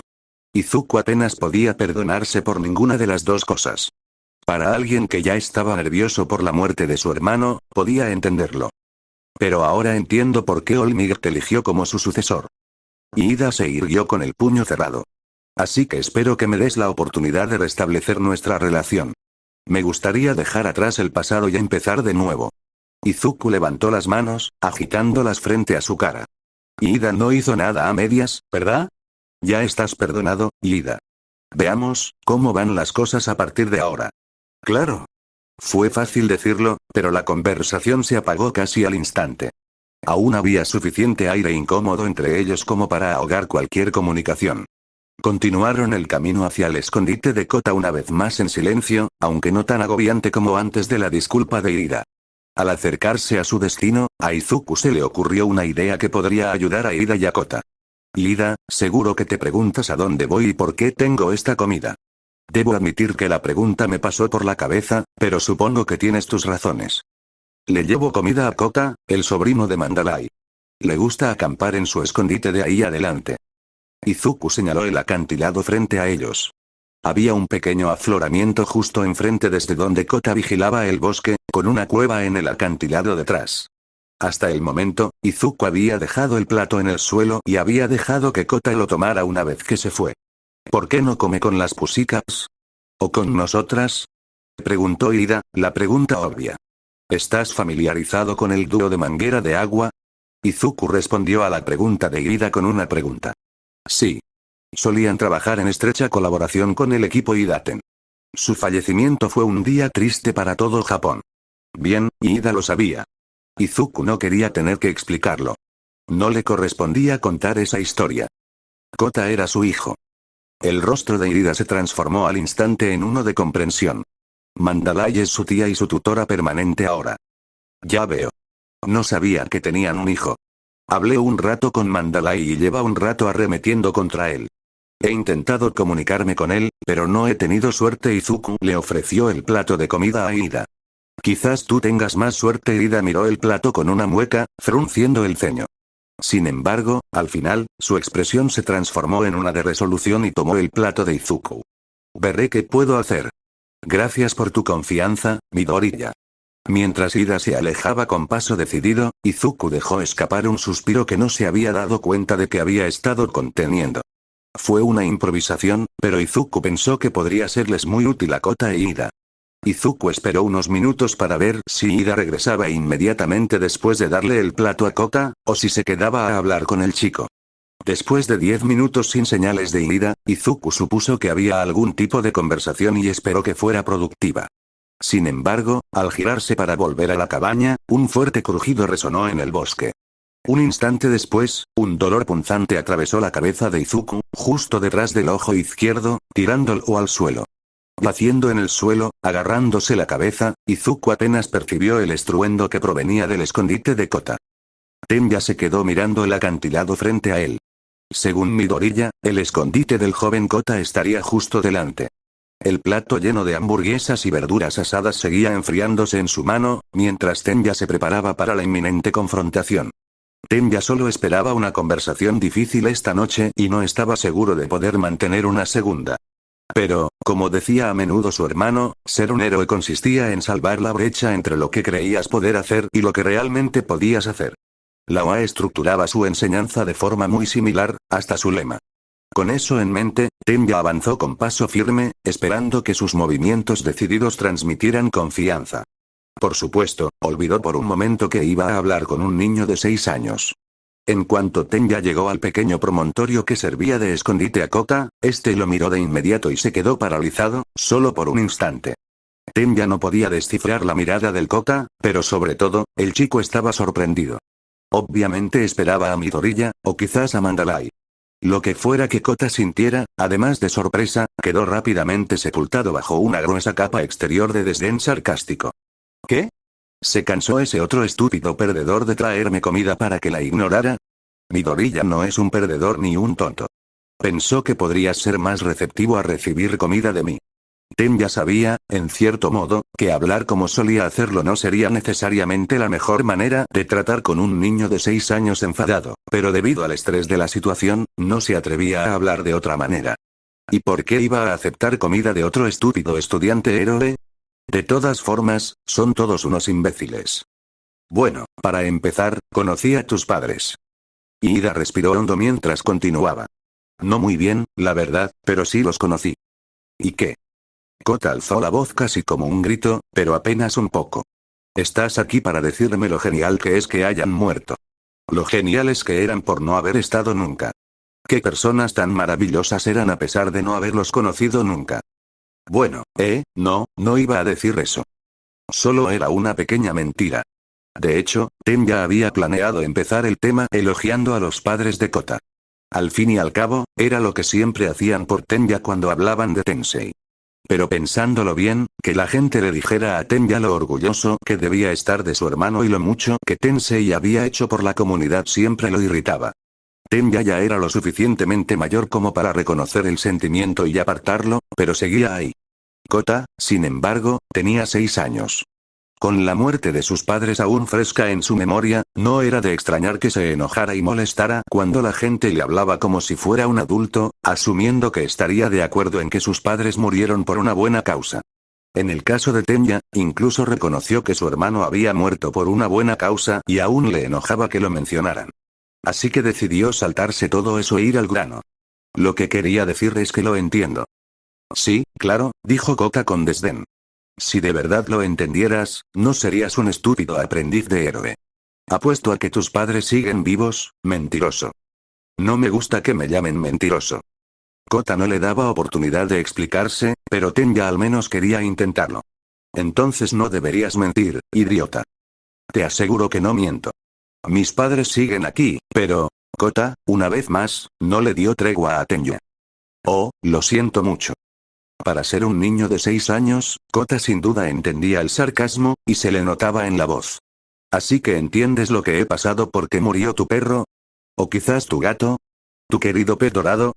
Speaker 1: Izuku apenas podía perdonarse por ninguna de las dos cosas. Para alguien que ya estaba nervioso por la muerte de su hermano, podía entenderlo. Pero ahora entiendo por qué Olmig te eligió como su sucesor. Ida se irguió con el puño cerrado. Así que espero que me des la oportunidad de restablecer nuestra relación. Me gustaría dejar atrás el pasado y empezar de nuevo. Izuku levantó las manos, agitándolas frente a su cara. Ida no hizo nada a medias, ¿verdad? Ya estás perdonado, Ida. Veamos, cómo van las cosas a partir de ahora. Claro. Fue fácil decirlo, pero la conversación se apagó casi al instante. Aún había suficiente aire incómodo entre ellos como para ahogar cualquier comunicación. Continuaron el camino hacia el escondite de Kota una vez más en silencio, aunque no tan agobiante como antes de la disculpa de Ida. Al acercarse a su destino, a Izuku se le ocurrió una idea que podría ayudar a Ida y a Kota. Ida, seguro que te preguntas a dónde voy y por qué tengo esta comida. Debo admitir que la pregunta me pasó por la cabeza, pero supongo que tienes tus razones. Le llevo comida a Kota, el sobrino de Mandalay. Le gusta acampar en su escondite de ahí adelante. Izuku señaló el acantilado frente a ellos. Había un pequeño afloramiento justo enfrente desde donde Kota vigilaba el bosque, con una cueva en el acantilado detrás. Hasta el momento, Izuku había dejado el plato en el suelo y había dejado que Kota lo tomara una vez que se fue. ¿Por qué no come con las Pussycats? ¿O con nosotras? Preguntó Ida, la pregunta obvia. ¿Estás familiarizado con el dúo de manguera de agua? Izuku respondió a la pregunta de Ida con una pregunta. Sí. Solían trabajar en estrecha colaboración con el equipo Idaten. Su fallecimiento fue un día triste para todo Japón. Bien, Ida lo sabía. Izuku no quería tener que explicarlo. No le correspondía contar esa historia. Kota era su hijo. El rostro de Ida se transformó al instante en uno de comprensión. Mandalay es su tía y su tutora permanente ahora. Ya veo. No sabía que tenían un hijo. Hablé un rato con Mandalay y lleva un rato arremetiendo contra él. He intentado comunicarme con él, pero no he tenido suerte. Izuku le ofreció el plato de comida a Ida. Quizás tú tengas más suerte. Ida miró el plato con una mueca, frunciendo el ceño. Sin embargo, al final, su expresión se transformó en una de resolución y tomó el plato de Izuku. Veré qué puedo hacer. Gracias por tu confianza, Midoriya. Mientras Ida se alejaba con paso decidido, Izuku dejó escapar un suspiro que no se había dado cuenta de que había estado conteniendo. Fue una improvisación, pero Izuku pensó que podría serles muy útil a Kota e Ida. Izuku esperó unos minutos para ver si Ida regresaba inmediatamente después de darle el plato a Kota, o si se quedaba a hablar con el chico. Después de 10 minutos sin señales de Ida, Izuku supuso que había algún tipo de conversación y esperó que fuera productiva. Sin embargo, al girarse para volver a la cabaña, un fuerte crujido resonó en el bosque. Un instante después, un dolor punzante atravesó la cabeza de Izuku, justo detrás del ojo izquierdo, tirándolo al suelo. Yaciendo en el suelo, agarrándose la cabeza, Izuku apenas percibió el estruendo que provenía del escondite de Kota. Tenya se quedó mirando el acantilado frente a él. Según Midoriya, el escondite del joven Kota estaría justo delante. El plato lleno de hamburguesas y verduras asadas seguía enfriándose en su mano, mientras Tenya se preparaba para la inminente confrontación. Tenya solo esperaba una conversación difícil esta noche y no estaba seguro de poder mantener una segunda. Pero, como decía a menudo su hermano, ser un héroe consistía en salvar la brecha entre lo que creías poder hacer y lo que realmente podías hacer. La OA estructuraba su enseñanza de forma muy similar, hasta su lema. Con eso en mente, Tenya avanzó con paso firme, esperando que sus movimientos decididos transmitieran confianza. Por supuesto, olvidó por un momento que iba a hablar con un niño de 6 años. En cuanto Tenya llegó al pequeño promontorio que servía de escondite a Kota, este lo miró de inmediato y se quedó paralizado, solo por un instante. Tenya no podía descifrar la mirada del Kota, pero sobre todo, el chico estaba sorprendido. Obviamente esperaba a Midoriya, o quizás a Mandalay. Lo que fuera que Kota sintiera, además de sorpresa, quedó rápidamente sepultado bajo una gruesa capa exterior de desdén sarcástico. ¿Qué? ¿Se cansó ese otro estúpido perdedor de traerme comida para que la ignorara? Midoriya no es un perdedor ni un tonto. Pensó que podrías ser más receptivo a recibir comida de mí. Tenya sabía, en cierto modo, que hablar como solía hacerlo no sería necesariamente la mejor manera de tratar con un niño de 6 años enfadado, pero debido al estrés de la situación, no se atrevía a hablar de otra manera. ¿Y por qué iba a aceptar comida de otro estúpido estudiante héroe? De todas formas, son todos unos imbéciles. Bueno, para empezar, conocí a tus padres. Ida respiró hondo mientras continuaba. No muy bien, la verdad, pero sí los conocí. ¿Y qué? Kota alzó la voz casi como un grito, pero apenas un poco. Estás aquí para decirme lo genial que es que hayan muerto. Lo geniales que eran por no haber estado nunca. Qué personas tan maravillosas eran a pesar de no haberlos conocido nunca. Bueno, no iba a decir eso. Solo era una pequeña mentira. De hecho, Tenya había planeado empezar el tema elogiando a los padres de Kota. Al fin y al cabo, era lo que siempre hacían por Tenya cuando hablaban de Tensei. Pero pensándolo bien, que la gente le dijera a Tenya lo orgulloso que debía estar de su hermano y lo mucho que Tensei había hecho por la comunidad siempre lo irritaba. Tenya ya era lo suficientemente mayor como para reconocer el sentimiento y apartarlo, pero seguía ahí. Kota, sin embargo, tenía 6 años. Con la muerte de sus padres aún fresca en su memoria, no era de extrañar que se enojara y molestara cuando la gente le hablaba como si fuera un adulto, asumiendo que estaría de acuerdo en que sus padres murieron por una buena causa. En el caso de Tenya, incluso reconoció que su hermano había muerto por una buena causa y aún le enojaba que lo mencionaran. Así que decidió saltarse todo eso e ir al grano. Lo que quería decir es que lo entiendo. Sí, claro, dijo Kota con desdén. Si de verdad lo entendieras, no serías un estúpido aprendiz de héroe. Apuesto a que tus padres siguen vivos, mentiroso. No me gusta que me llamen mentiroso. Kota no le daba oportunidad de explicarse, pero Tenya al menos quería intentarlo. Entonces no deberías mentir, idiota. Te aseguro que no miento. Mis padres siguen aquí, pero... Kota, una vez más, no le dio tregua a Tenya. Oh, lo siento mucho. Para ser un niño de 6 años, Kota sin duda entendía el sarcasmo, y se le notaba en la voz. ¿Así que entiendes lo que he pasado porque murió tu perro? ¿O quizás tu gato? ¿Tu querido pez dorado?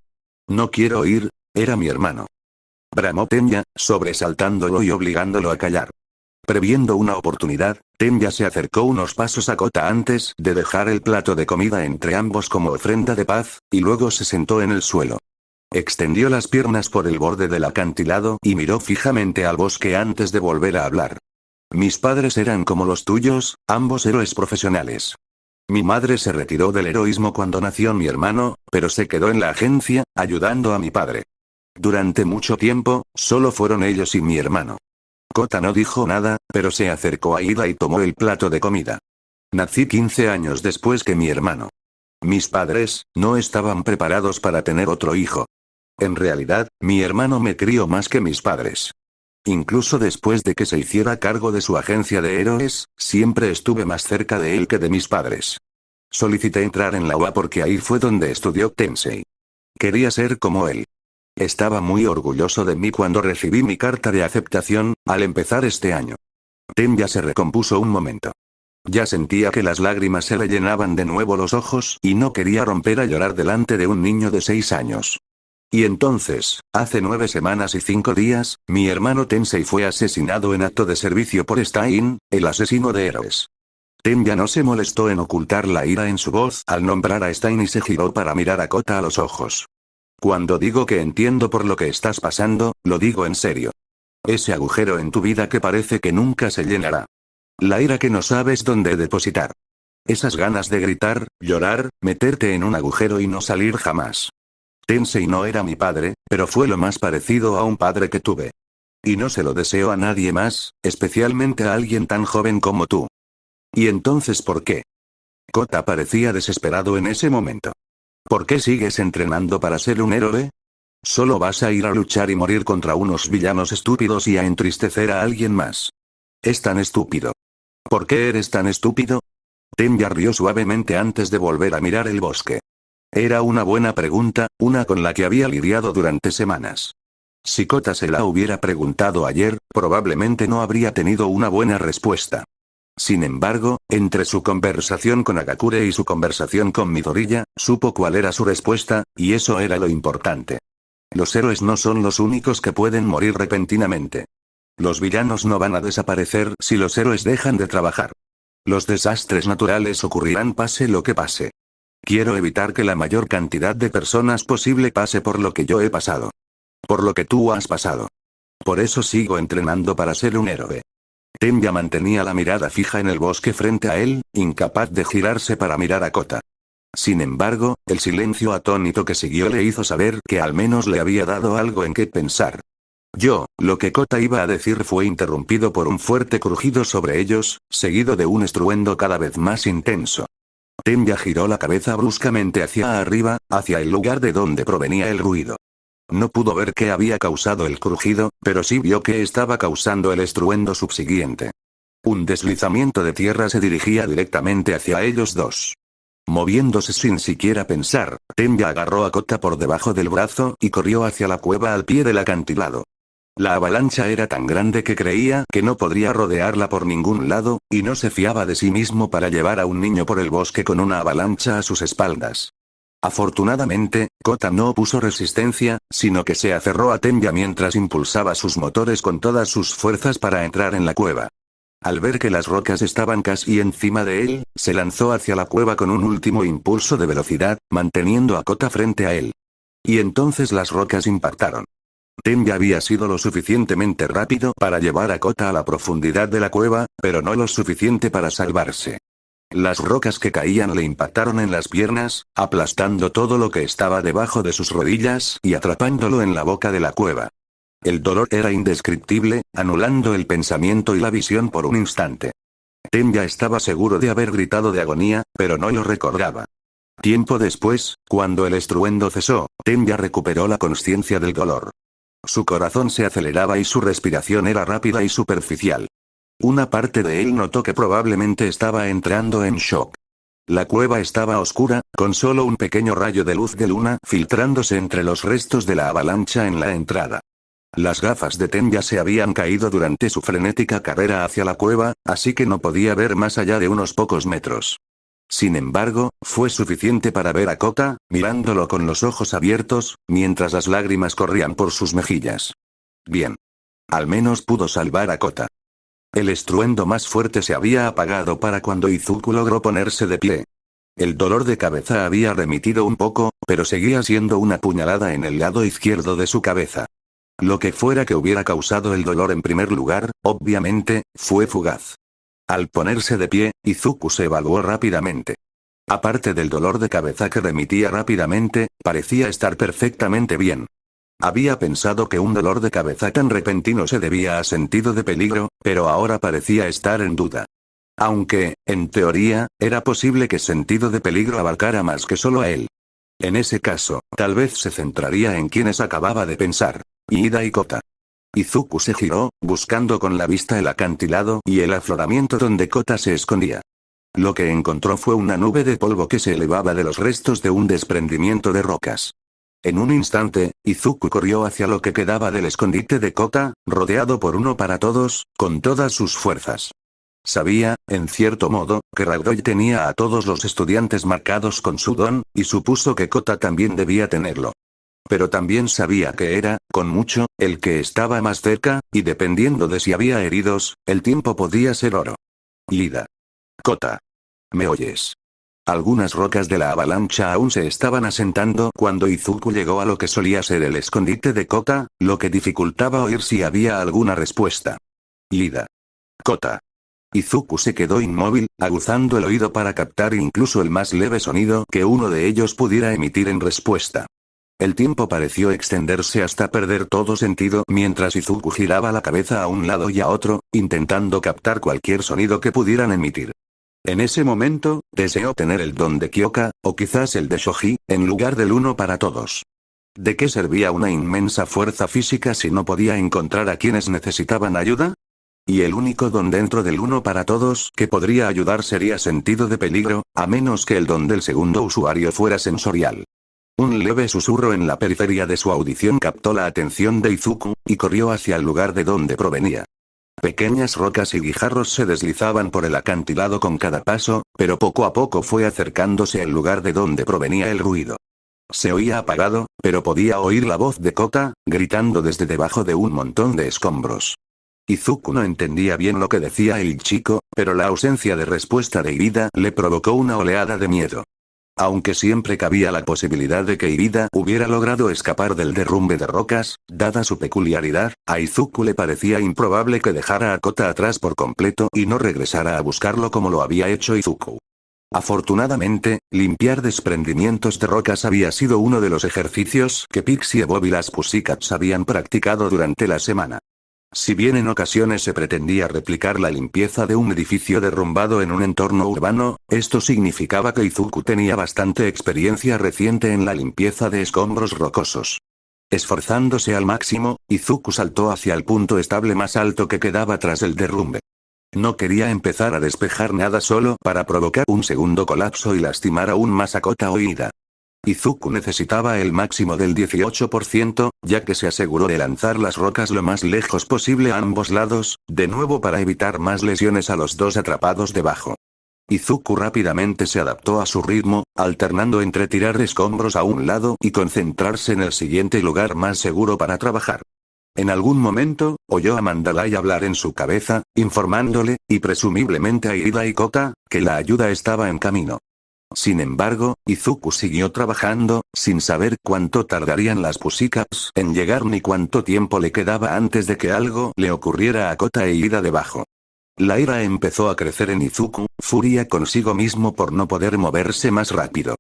Speaker 1: No quiero oír, era mi hermano. Bramó Tenya, sobresaltándolo y obligándolo a callar. Previendo una oportunidad, Tenya se acercó unos pasos a Kota antes de dejar el plato de comida entre ambos como ofrenda de paz, y luego se sentó en el suelo. Extendió las piernas por el borde del acantilado y miró fijamente al bosque antes de volver a hablar. Mis padres eran como los tuyos, ambos héroes profesionales. Mi madre se retiró del heroísmo cuando nació mi hermano, pero se quedó en la agencia, ayudando a mi padre. Durante mucho tiempo, solo fueron ellos y mi hermano. Kota no dijo nada, pero se acercó a Ida y tomó el plato de comida. Nací 15 años después que mi hermano. Mis padres, no estaban preparados para tener otro hijo. En realidad, mi hermano me crió más que mis padres. Incluso después de que se hiciera cargo de su agencia de héroes, siempre estuve más cerca de él que de mis padres. Solicité entrar en la UA porque ahí fue donde estudió Tensei. Quería ser como él. Estaba muy orgulloso de mí cuando recibí mi carta de aceptación, al empezar este año. Tenya se recompuso un momento. Ya sentía que las lágrimas se le llenaban de nuevo los ojos y no quería romper a llorar delante de un niño de 6 años. Y entonces, hace 9 semanas y 5 días, mi hermano Tensei fue asesinado en acto de servicio por Stein, el asesino de héroes. Tenya no se molestó en ocultar la ira en su voz al nombrar a Stein y se giró para mirar a Kota a los ojos. Cuando digo que entiendo por lo que estás pasando, lo digo en serio. Ese agujero en tu vida que parece que nunca se llenará. La ira que no sabes dónde depositar. Esas ganas de gritar, llorar, meterte en un agujero y no salir jamás. Tensei no era mi padre, pero fue lo más parecido a un padre que tuve. Y no se lo deseo a nadie más, especialmente a alguien tan joven como tú. ¿Y entonces por qué? Kota parecía desesperado en ese momento. ¿Por qué sigues entrenando para ser un héroe? Solo vas a ir a luchar y morir contra unos villanos estúpidos y a entristecer a alguien más. Es tan estúpido. ¿Por qué eres tan estúpido? Tenya rió suavemente antes de volver a mirar el bosque. Era una buena pregunta, una con la que había lidiado durante semanas. Si Kota se la hubiera preguntado ayer, probablemente no habría tenido una buena respuesta. Sin embargo, entre su conversación con Agakure y su conversación con Midoriya, supo cuál era su respuesta, y eso era lo importante. Los héroes no son los únicos que pueden morir repentinamente. Los villanos no van a desaparecer si los héroes dejan de trabajar. Los desastres naturales ocurrirán pase lo que pase. Quiero evitar que la mayor cantidad de personas posible pase por lo que yo he pasado. Por lo que tú has pasado. Por eso sigo entrenando para ser un héroe. Tenya mantenía la mirada fija en el bosque frente a él, incapaz de girarse para mirar a Kota. Sin embargo, el silencio atónito que siguió le hizo saber que al menos le había dado algo en qué pensar. Lo que Kota iba a decir fue interrumpido por un fuerte crujido sobre ellos, seguido de un estruendo cada vez más intenso. Tenya giró la cabeza bruscamente hacia arriba, hacia el lugar de donde provenía el ruido. No pudo ver qué había causado el crujido, pero sí vio que estaba causando el estruendo subsiguiente. Un deslizamiento de tierra se dirigía directamente hacia ellos dos. Moviéndose sin siquiera pensar, Tenya agarró a Kota por debajo del brazo y corrió hacia la cueva al pie del acantilado. La avalancha era tan grande que creía que no podría rodearla por ningún lado, y no se fiaba de sí mismo para llevar a un niño por el bosque con una avalancha a sus espaldas. Afortunadamente, Kota no opuso resistencia, sino que se aferró a Tenya mientras impulsaba sus motores con todas sus fuerzas para entrar en la cueva. Al ver que las rocas estaban casi encima de él, se lanzó hacia la cueva con un último impulso de velocidad, manteniendo a Kota frente a él. Y entonces las rocas impactaron. Tenya había sido lo suficientemente rápido para llevar a Kota a la profundidad de la cueva, pero no lo suficiente para salvarse. Las rocas que caían le impactaron en las piernas, aplastando todo lo que estaba debajo de sus rodillas y atrapándolo en la boca de la cueva. El dolor era indescriptible, anulando el pensamiento y la visión por un instante. Tenya estaba seguro de haber gritado de agonía, pero no lo recordaba. Tiempo después, cuando el estruendo cesó, Tenya recuperó la consciencia del dolor. Su corazón se aceleraba y su respiración era rápida y superficial. Una parte de él notó que probablemente estaba entrando en shock. La cueva estaba oscura, con solo un pequeño rayo de luz de luna filtrándose entre los restos de la avalancha en la entrada. Las gafas de Tenya se habían caído durante su frenética carrera hacia la cueva, así que no podía ver más allá de unos pocos metros. Sin embargo, fue suficiente para ver a Kota, mirándolo con los ojos abiertos, mientras las lágrimas corrían por sus mejillas. Bien. Al menos pudo salvar a Kota. El estruendo más fuerte se había apagado para cuando Izuku logró ponerse de pie. El dolor de cabeza había remitido un poco, pero seguía siendo una puñalada en el lado izquierdo de su cabeza. Lo que fuera que hubiera causado el dolor en primer lugar, obviamente, fue fugaz. Al ponerse de pie, Izuku se evaluó rápidamente. Aparte del dolor de cabeza que remitía rápidamente, parecía estar perfectamente bien. Había pensado que un dolor de cabeza tan repentino se debía a sentido de peligro, pero ahora parecía estar en duda. Aunque, en teoría, era posible que sentido de peligro abarcara más que solo a él. En ese caso, tal vez se centraría en quienes acababa de pensar. Ida y Kota. Izuku se giró, buscando con la vista el acantilado y el afloramiento donde Kota se escondía. Lo que encontró fue una nube de polvo que se elevaba de los restos de un desprendimiento de rocas. En un instante, Izuku corrió hacia lo que quedaba del escondite de Kota, rodeado por uno para todos, con todas sus fuerzas. Sabía, en cierto modo, que Ragdoll tenía a todos los estudiantes marcados con su don, y supuso que Kota también debía tenerlo. Pero también sabía que era, con mucho, el que estaba más cerca, y dependiendo de si había heridos, el tiempo podía ser oro. Ida. Kota. ¿Me oyes? Algunas rocas de la avalancha aún se estaban asentando cuando Izuku llegó a lo que solía ser el escondite de Kota, lo que dificultaba oír si había alguna respuesta. Ida. Kota. Izuku se quedó inmóvil, aguzando el oído para captar incluso el más leve sonido que uno de ellos pudiera emitir en respuesta. El tiempo pareció extenderse hasta perder todo sentido mientras Izuku giraba la cabeza a un lado y a otro, intentando captar cualquier sonido que pudieran emitir. En ese momento, deseó tener el don de Kyoka, o quizás el de Shoji, en lugar del uno para todos. ¿De qué servía una inmensa fuerza física si no podía encontrar a quienes necesitaban ayuda? Y el único don dentro del uno para todos que podría ayudar sería sentido de peligro, a menos que el don del segundo usuario fuera sensorial. Un leve susurro en la periferia de su audición captó la atención de Izuku, y corrió hacia el lugar de donde provenía. Pequeñas rocas y guijarros se deslizaban por el acantilado con cada paso, pero poco a poco fue acercándose al lugar de donde provenía el ruido. Se oía apagado, pero podía oír la voz de Kota, gritando desde debajo de un montón de escombros. Izuku no entendía bien lo que decía el chico, pero la ausencia de respuesta de Irida le provocó una oleada de miedo. Aunque siempre cabía la posibilidad de que Irida hubiera logrado escapar del derrumbe de rocas, dada su peculiaridad, a Izuku le parecía improbable que dejara a Kota atrás por completo y no regresara a buscarlo como lo había hecho Izuku. Afortunadamente, limpiar desprendimientos de rocas había sido uno de los ejercicios que Pixie Bob y las Pussycats habían practicado durante la semana. Si bien en ocasiones se pretendía replicar la limpieza de un edificio derrumbado en un entorno urbano, esto significaba que Izuku tenía bastante experiencia reciente en la limpieza de escombros rocosos. Esforzándose al máximo, Izuku saltó hacia el punto estable más alto que quedaba tras el derrumbe. No quería empezar a despejar nada solo para provocar un segundo colapso y lastimar aún más a Kota o Ida. Izuku necesitaba el máximo del 18%, ya que se aseguró de lanzar las rocas lo más lejos posible a ambos lados, de nuevo para evitar más lesiones a los dos atrapados debajo. Izuku rápidamente se adaptó a su ritmo, alternando entre tirar escombros a un lado y concentrarse en el siguiente lugar más seguro para trabajar. En algún momento, oyó a Mandalay hablar en su cabeza, informándole, y presumiblemente a Ida y Kota, que la ayuda estaba en camino. Sin embargo, Izuku siguió trabajando, sin saber cuánto tardarían las Pussycats en llegar ni cuánto tiempo le quedaba antes de que algo le ocurriera a Kota e Ida debajo. La ira empezó a crecer en Izuku, furia consigo mismo por no poder moverse más rápido.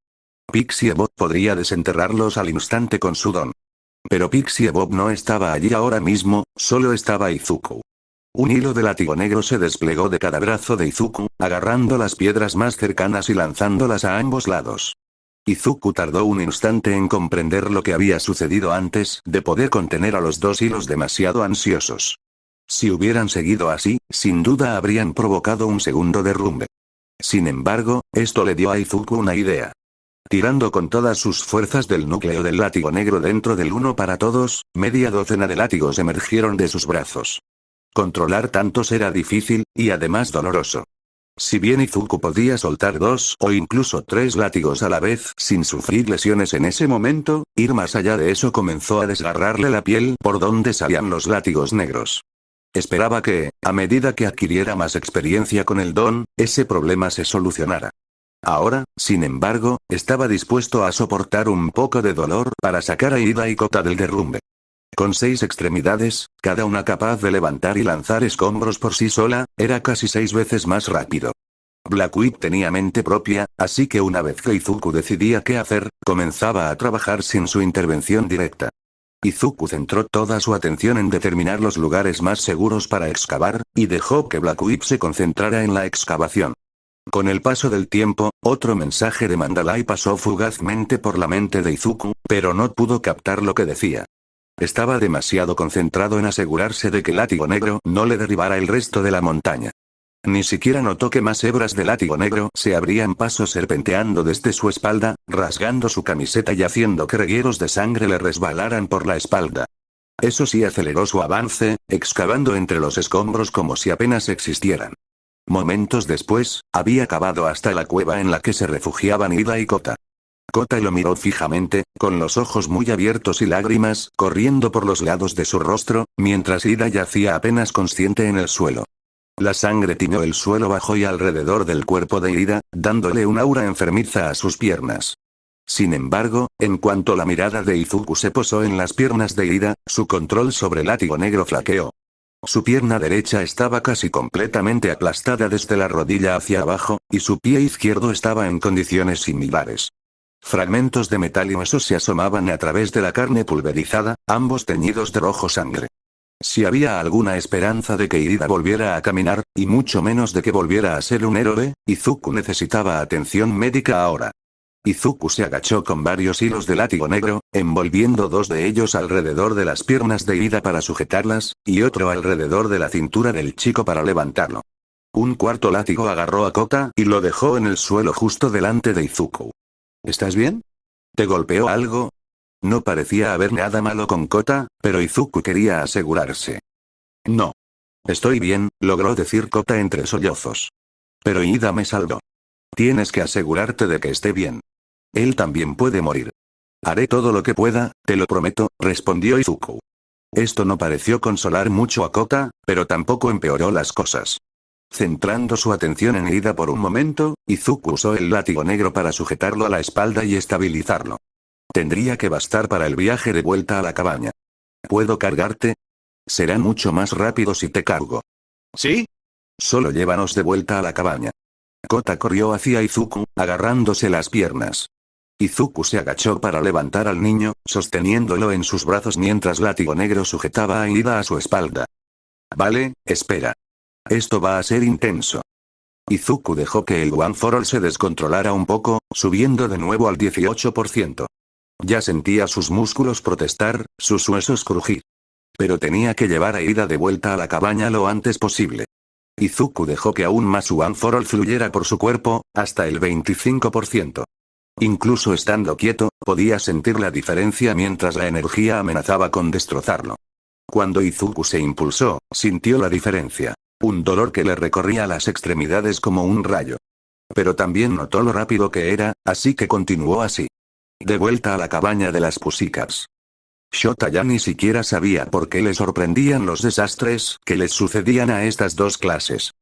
Speaker 1: Pixie Bob podría desenterrarlos al instante con su don. Pero Pixie Bob no estaba allí ahora mismo, solo estaba Izuku. Un hilo de látigo negro se desplegó de cada brazo de Izuku, agarrando las piedras más cercanas y lanzándolas a ambos lados. Izuku tardó un instante en comprender lo que había sucedido antes de poder contener a los dos hilos demasiado ansiosos. Si hubieran seguido así, sin duda habrían provocado un segundo derrumbe. Sin embargo, esto le dio a Izuku una idea. Tirando con todas sus fuerzas del núcleo del látigo negro dentro del uno para todos, media docena de látigos emergieron de sus brazos. Controlar tantos era difícil, y además doloroso. Si bien Izuku podía soltar 2 o incluso 3 látigos a la vez sin sufrir lesiones en ese momento, ir más allá de eso comenzó a desgarrarle la piel por donde salían los látigos negros. Esperaba que, a medida que adquiriera más experiencia con el don, ese problema se solucionara. Ahora, sin embargo, estaba dispuesto a soportar un poco de dolor para sacar a Ida y Kota del derrumbe. Con 6 extremidades, cada una capaz de levantar y lanzar escombros por sí sola, era casi 6 veces más rápido. Blackwood tenía mente propia, así que una vez que Izuku decidía qué hacer, comenzaba a trabajar sin su intervención directa. Izuku centró toda su atención en determinar los lugares más seguros para excavar, y dejó que Blackwood se concentrara en la excavación. Con el paso del tiempo, otro mensaje de Mandalay pasó fugazmente por la mente de Izuku, pero no pudo captar lo que decía. Estaba demasiado concentrado en asegurarse de que Látigo Negro no le derribara el resto de la montaña. Ni siquiera notó que más hebras de Látigo Negro se abrían paso serpenteando desde su espalda, rasgando su camiseta y haciendo que regueros de sangre le resbalaran por la espalda. Eso sí aceleró su avance, excavando entre los escombros como si apenas existieran. Momentos después, había cavado hasta la cueva en la que se refugiaban Ida y Kota. Kota lo miró fijamente, con los ojos muy abiertos y lágrimas corriendo por los lados de su rostro, mientras Ida yacía apenas consciente en el suelo. La sangre tiñó el suelo bajo y alrededor del cuerpo de Ida, dándole un aura enfermiza a sus piernas. Sin embargo, en cuanto la mirada de Izuku se posó en las piernas de Ida, su control sobre Látigo Negro flaqueó. Su pierna derecha estaba casi completamente aplastada desde la rodilla hacia abajo, y su pie izquierdo estaba en condiciones similares. Fragmentos de metal y huesos se asomaban a través de la carne pulverizada, ambos teñidos de rojo sangre. Si había alguna esperanza de que Irida volviera a caminar, y mucho menos de que volviera a ser un héroe, Izuku necesitaba atención médica ahora. Izuku se agachó con varios hilos de látigo negro, envolviendo dos de ellos alrededor de las piernas de Irida para sujetarlas, y otro alrededor de la cintura del chico para levantarlo. Un cuarto látigo agarró a Kota y lo dejó en el suelo justo delante de Izuku. ¿Estás bien? ¿Te golpeó algo? No parecía haber nada malo con Kota, pero Izuku quería asegurarse. No. Estoy bien, logró decir Kota entre sollozos. Pero Ida me salvó. Tienes que asegurarte de que esté bien. Él también puede morir. Haré todo lo que pueda, te lo prometo, respondió Izuku. Esto no pareció consolar mucho a Kota, pero tampoco empeoró las cosas. Centrando su atención en Ida por un momento, Izuku usó el látigo negro para sujetarlo a la espalda y estabilizarlo. Tendría que bastar para el viaje de vuelta a la cabaña. ¿Puedo cargarte? Será mucho más rápido si te cargo. ¿Sí? Solo llévanos de vuelta a la cabaña. Kota corrió hacia Izuku, agarrándose las piernas. Izuku se agachó para levantar al niño, sosteniéndolo en sus brazos mientras Látigo Negro sujetaba a Ida a su espalda. Vale, espera. Esto va a ser intenso. Izuku dejó que el One for All se descontrolara un poco, subiendo de nuevo al 18%. Ya sentía sus músculos protestar, sus huesos crujir. Pero tenía que llevar a Ida de vuelta a la cabaña lo antes posible. Izuku dejó que aún más One for All fluyera por su cuerpo, hasta el 25%. Incluso estando quieto, podía sentir la diferencia mientras la energía amenazaba con destrozarlo. Cuando Izuku se impulsó, sintió la diferencia. Un dolor que le recorría las extremidades como un rayo. Pero también notó lo rápido que era, así que continuó así. De vuelta a la cabaña de las Pussycats. Shota ya ni siquiera sabía por qué le sorprendían los desastres que les sucedían a estas dos clases.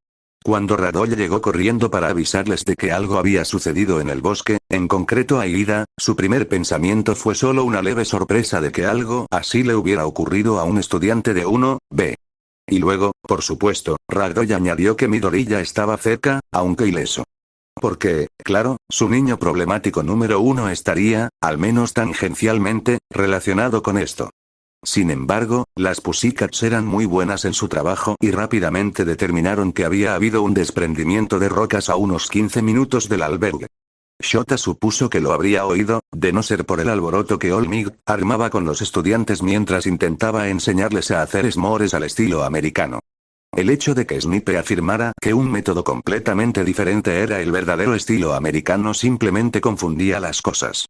Speaker 1: Cuando Radoy llegó corriendo para avisarles de que algo había sucedido en el bosque, en concreto a Ida, su primer pensamiento fue solo una leve sorpresa de que algo así le hubiera ocurrido a un estudiante de 1B. Y luego, por supuesto, Radoy añadió que Midoriya estaba cerca, aunque ileso. Porque, claro, su niño problemático número 1 estaría, al menos tangencialmente, relacionado con esto. Sin embargo, las Pussycats eran muy buenas en su trabajo y rápidamente determinaron que había habido un desprendimiento de rocas a unos 15 minutos del albergue. Shota supuso que lo habría oído, de no ser por el alboroto que Olmig armaba con los estudiantes mientras intentaba enseñarles a hacer s'mores al estilo americano. El hecho de que Snipe afirmara que un método completamente diferente era el verdadero estilo americano simplemente confundía las cosas.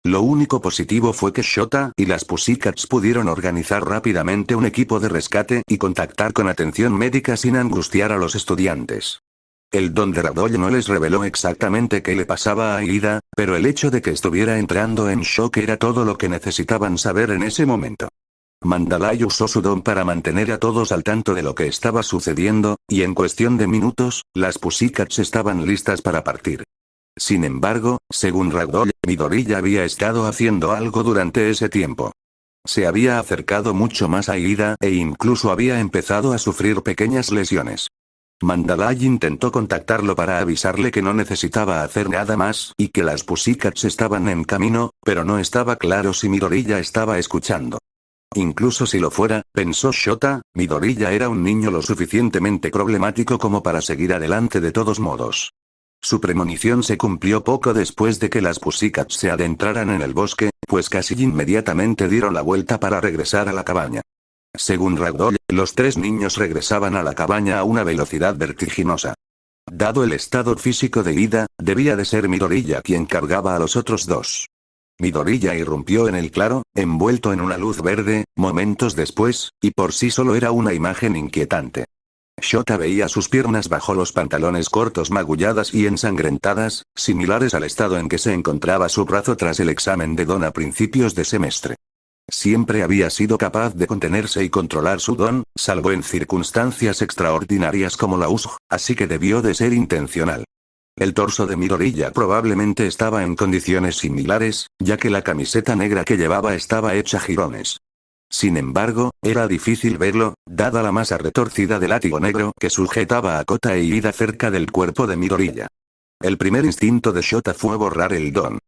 Speaker 1: Lo único positivo fue que Shota y las Pussycats pudieron organizar rápidamente un equipo de rescate y contactar con atención médica sin angustiar a los estudiantes. El don de Radoy no les reveló exactamente qué le pasaba a Ida, pero el hecho de que estuviera entrando en shock era todo lo que necesitaban saber en ese momento. Mandalay usó su don para mantener a todos al tanto de lo que estaba sucediendo, y en cuestión de minutos, las Pussycats estaban listas para partir. Sin embargo, según Radoy, Midoriya había estado haciendo algo durante ese tiempo. Se había acercado mucho más a Ida e incluso había empezado a sufrir pequeñas lesiones. Mandalay intentó contactarlo para avisarle que no necesitaba hacer nada más y que las Pussycats estaban en camino, pero no estaba claro si Midoriya estaba escuchando. Incluso si lo fuera, pensó Shota, Midoriya era un niño lo suficientemente problemático como para seguir adelante de todos modos. Su premonición se cumplió poco después de que las Pussycats se adentraran en el bosque, pues casi inmediatamente dieron la vuelta para regresar a la cabaña. Según Radoy, los tres niños regresaban a la cabaña a una velocidad vertiginosa. Dado el estado físico de Ida, debía de ser Midoriya quien cargaba a los otros dos. Midoriya irrumpió en el claro, envuelto en una luz verde, momentos después, y por sí solo era una imagen inquietante. Shota veía sus piernas bajo los pantalones cortos magulladas y ensangrentadas, similares al estado en que se encontraba su brazo tras el examen de don a principios de semestre. Siempre había sido capaz de contenerse y controlar su don, salvo en circunstancias extraordinarias como la USG, así que debió de ser intencional. El torso de Midoriya probablemente estaba en condiciones similares, ya que la camiseta negra que llevaba estaba hecha jirones. Sin embargo, era difícil verlo, dada la masa retorcida del látigo negro que sujetaba a Kota e Ida cerca del cuerpo de Midoriya. El primer instinto de Shota fue borrar el don.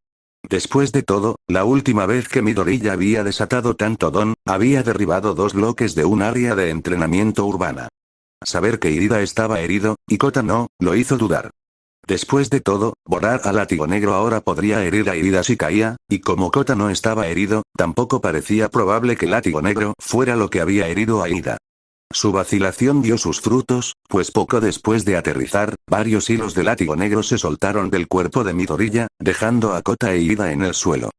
Speaker 1: Después de todo, la última vez que Midoriya había desatado tanto don, había derribado 2 bloques de un área de entrenamiento urbana. Saber que Ida estaba herido, y Kota no, lo hizo dudar. Después de todo, borrar al látigo negro ahora podría herir a Ida si caía, y como Kota no estaba herido, tampoco parecía probable que el látigo negro fuera lo que había herido a Ida. Su vacilación dio sus frutos, pues poco después de aterrizar, varios hilos de látigo negro se soltaron del cuerpo de Midoriya, dejando a Kota e Ida en el suelo.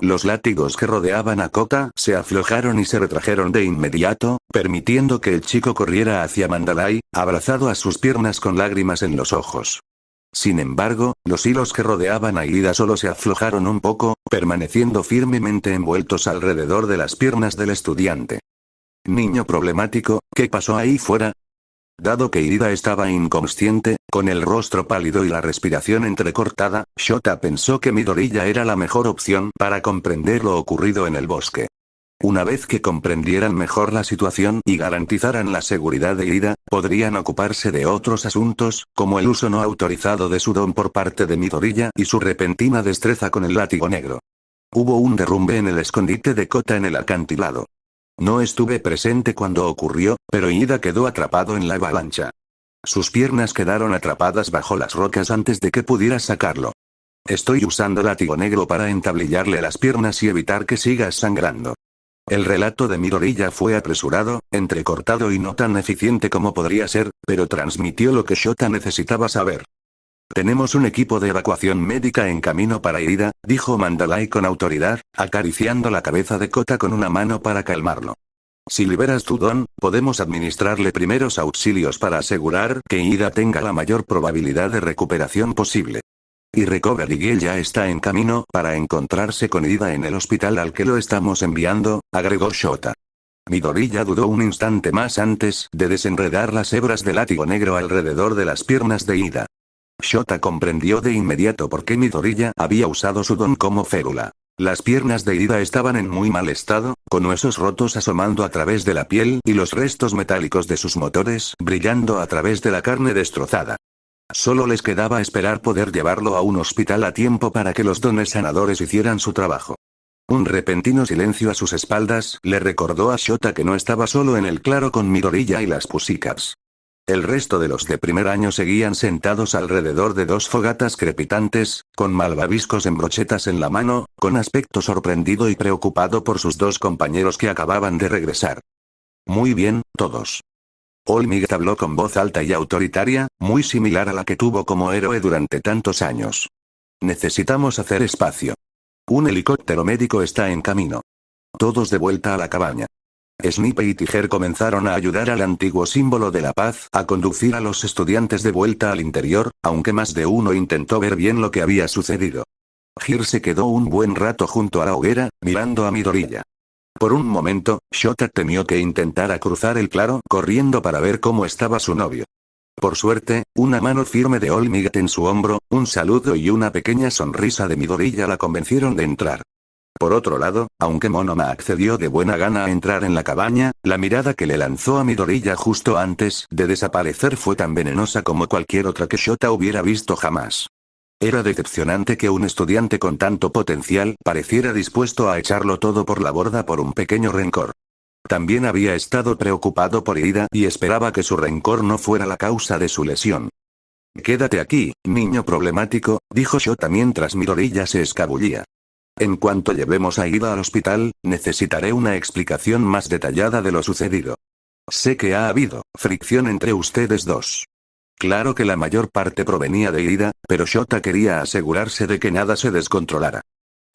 Speaker 1: Los látigos que rodeaban a Kota se aflojaron y se retrajeron de inmediato, permitiendo que el chico corriera hacia Mandalay, abrazado a sus piernas con lágrimas en los ojos. Sin embargo, los hilos que rodeaban a Ida solo se aflojaron un poco, permaneciendo firmemente envueltos alrededor de las piernas del estudiante. Niño problemático, ¿qué pasó ahí fuera? Dado que Ida estaba inconsciente, con el rostro pálido y la respiración entrecortada, Shota pensó que Midoriya era la mejor opción para comprender lo ocurrido en el bosque. Una vez que comprendieran mejor la situación y garantizaran la seguridad de Ida, podrían ocuparse de otros asuntos, como el uso no autorizado de su don por parte de Midoriya y su repentina destreza con el látigo negro. Hubo un derrumbe en el escondite de Kota en el acantilado. No estuve presente cuando ocurrió, pero Ida quedó atrapado en la avalancha. Sus piernas quedaron atrapadas bajo las rocas antes de que pudiera sacarlo. Estoy usando látigo negro para entablillarle las piernas y evitar que siga sangrando. El relato de Midoriya fue apresurado, entrecortado y no tan eficiente como podría ser, pero transmitió lo que Shota necesitaba saber. Tenemos un equipo de evacuación médica en camino para Ida, dijo Mandalay con autoridad, acariciando la cabeza de Kota con una mano para calmarlo. Si liberas tu don, podemos administrarle primeros auxilios para asegurar que Ida tenga la mayor probabilidad de recuperación posible. Y Recovery Girl ya está en camino para encontrarse con Ida en el hospital al que lo estamos enviando, agregó Shota. Midoriya dudó un instante más antes de desenredar las hebras de látigo negro alrededor de las piernas de Ida. Shota comprendió de inmediato por qué Midoriya había usado su don como férula. Las piernas de Ida estaban en muy mal estado, con huesos rotos asomando a través de la piel y los restos metálicos de sus motores brillando a través de la carne destrozada. Solo les quedaba esperar poder llevarlo a un hospital a tiempo para que los dones sanadores hicieran su trabajo. Un repentino silencio a sus espaldas le recordó a Shota que no estaba solo en el claro con Midoriya y las Pussycats. El resto de los de primer año seguían sentados alrededor de 2 fogatas crepitantes, con malvaviscos en brochetas en la mano, con aspecto sorprendido y preocupado por sus 2 compañeros que acababan de regresar. Muy bien, todos. All Might habló con voz alta y autoritaria, muy similar a la que tuvo como héroe durante tantos años. Necesitamos hacer espacio. Un helicóptero médico está en camino. Todos de vuelta a la cabaña. Snipe y Tiger comenzaron a ayudar al antiguo símbolo de la paz a conducir a los estudiantes de vuelta al interior, aunque más de uno intentó ver bien lo que había sucedido. Gir se quedó un buen rato junto a la hoguera, mirando a Midoriya. Por un momento, Shota temió que intentara cruzar el claro corriendo para ver cómo estaba su novio. Por suerte, una mano firme de All Might en su hombro, un saludo y una pequeña sonrisa de Midoriya la convencieron de entrar. Por otro lado, aunque Monoma accedió de buena gana a entrar en la cabaña, la mirada que le lanzó a Midoriya justo antes de desaparecer fue tan venenosa como cualquier otra que Shota hubiera visto jamás. Era decepcionante que un estudiante con tanto potencial pareciera dispuesto a echarlo todo por la borda por un pequeño rencor. También había estado preocupado por Ida y esperaba que su rencor no fuera la causa de su lesión. Quédate aquí, niño problemático, dijo Shota mientras Midoriya se escabullía. En cuanto llevemos a Ida al hospital, necesitaré una explicación más detallada de lo sucedido. Sé que ha habido fricción entre ustedes dos. Claro que la mayor parte provenía de Ida, pero Shota quería asegurarse de que nada se descontrolara.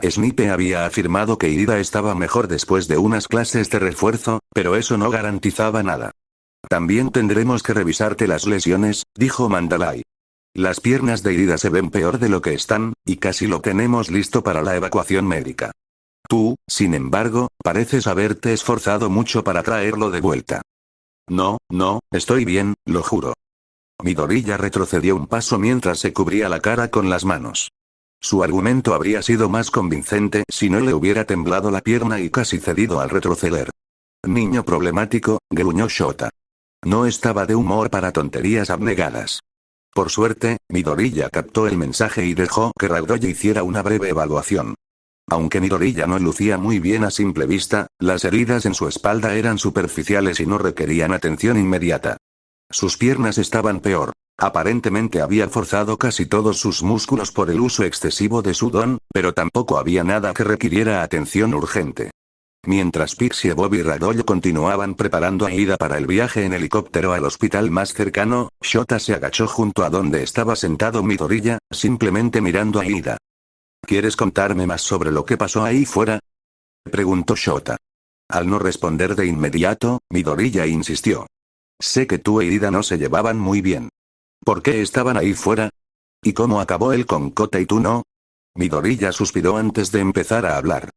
Speaker 1: Snipe había afirmado que Ida estaba mejor después de unas clases de refuerzo, pero eso no garantizaba nada. También tendremos que revisarte las lesiones, dijo Mandalay. Las piernas de Ida se ven peor de lo que están, y casi lo tenemos listo para la evacuación médica. Tú, sin embargo, pareces haberte esforzado mucho para traerlo de vuelta. No, estoy bien, lo juro. Midoriya retrocedió un paso mientras se cubría la cara con las manos. Su argumento habría sido más convincente si no le hubiera temblado la pierna y casi cedido al retroceder. Niño problemático, gruñó Shota. No estaba de humor para tonterías abnegadas. Por suerte, Midoriya captó el mensaje y dejó que Raudoya hiciera una breve evaluación. Aunque Midoriya no lucía muy bien a simple vista, las heridas en su espalda eran superficiales y no requerían atención inmediata. Sus piernas estaban peor. Aparentemente había forzado casi todos sus músculos por el uso excesivo de su don, pero tampoco había nada que requiriera atención urgente. Mientras Pixie, Bob y Ragdoll continuaban preparando a Ida para el viaje en helicóptero al hospital más cercano, Shota se agachó junto a donde estaba sentado Midoriya, simplemente mirando a Ida. ¿Quieres contarme más sobre lo que pasó ahí fuera?, preguntó Shota. Al no responder de inmediato, Midoriya insistió. Sé que tú e Ida no se llevaban muy bien. ¿Por qué estaban ahí fuera? ¿Y cómo acabó él con Kota y tú no? Midoriya suspiró antes de empezar a hablar.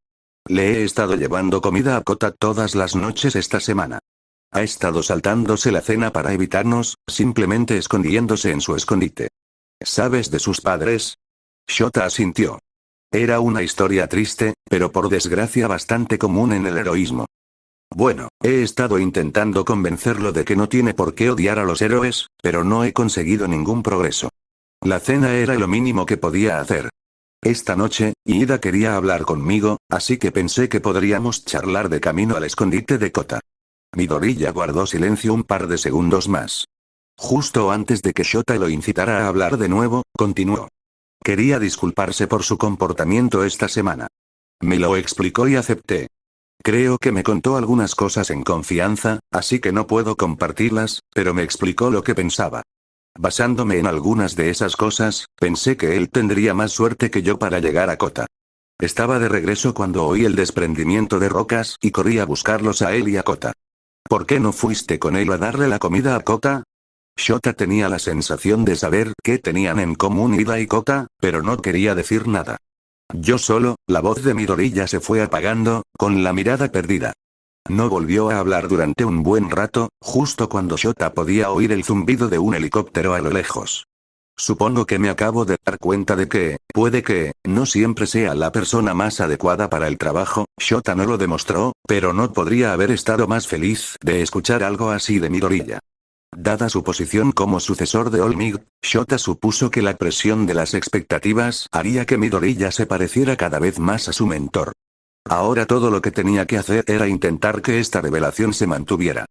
Speaker 1: Le he estado llevando comida a Kota todas las noches esta semana. Ha estado saltándose la cena para evitarnos, simplemente escondiéndose en su escondite. ¿Sabes de sus padres? Shota asintió. Era una historia triste, pero por desgracia bastante común en el heroísmo. Bueno, he estado intentando convencerlo de que no tiene por qué odiar a los héroes, pero no he conseguido ningún progreso. La cena era lo mínimo que podía hacer. Esta noche, Ida quería hablar conmigo, así que pensé que podríamos charlar de camino al escondite de Kota. Midoriya guardó silencio un par de segundos más. Justo antes de que Shota lo incitara a hablar de nuevo, continuó. Quería disculparse por su comportamiento esta semana. Me lo explicó y acepté. Creo que me contó algunas cosas en confianza, así que no puedo compartirlas, pero me explicó lo que pensaba. Basándome en algunas de esas cosas, pensé que él tendría más suerte que yo para llegar a Kota. Estaba de regreso cuando oí el desprendimiento de rocas y corrí a buscarlos a él y a Kota. ¿Por qué no fuiste con él a darle la comida a Kota? Shota tenía la sensación de saber qué tenían en común Ida y Kota, pero no quería decir nada. Yo solo, la voz de Midoriya se fue apagando, con la mirada perdida. No volvió a hablar durante un buen rato, justo cuando Shota podía oír el zumbido de un helicóptero a lo lejos. Supongo que me acabo de dar cuenta de que, puede que, no siempre sea la persona más adecuada para el trabajo. Shota no lo demostró, pero no podría haber estado más feliz de escuchar algo así de Midoriya. Dada su posición como sucesor de All Might, Shota supuso que la presión de las expectativas haría que Midoriya se pareciera cada vez más a su mentor. Ahora todo lo que tenía que hacer era intentar que esta revelación se mantuviera.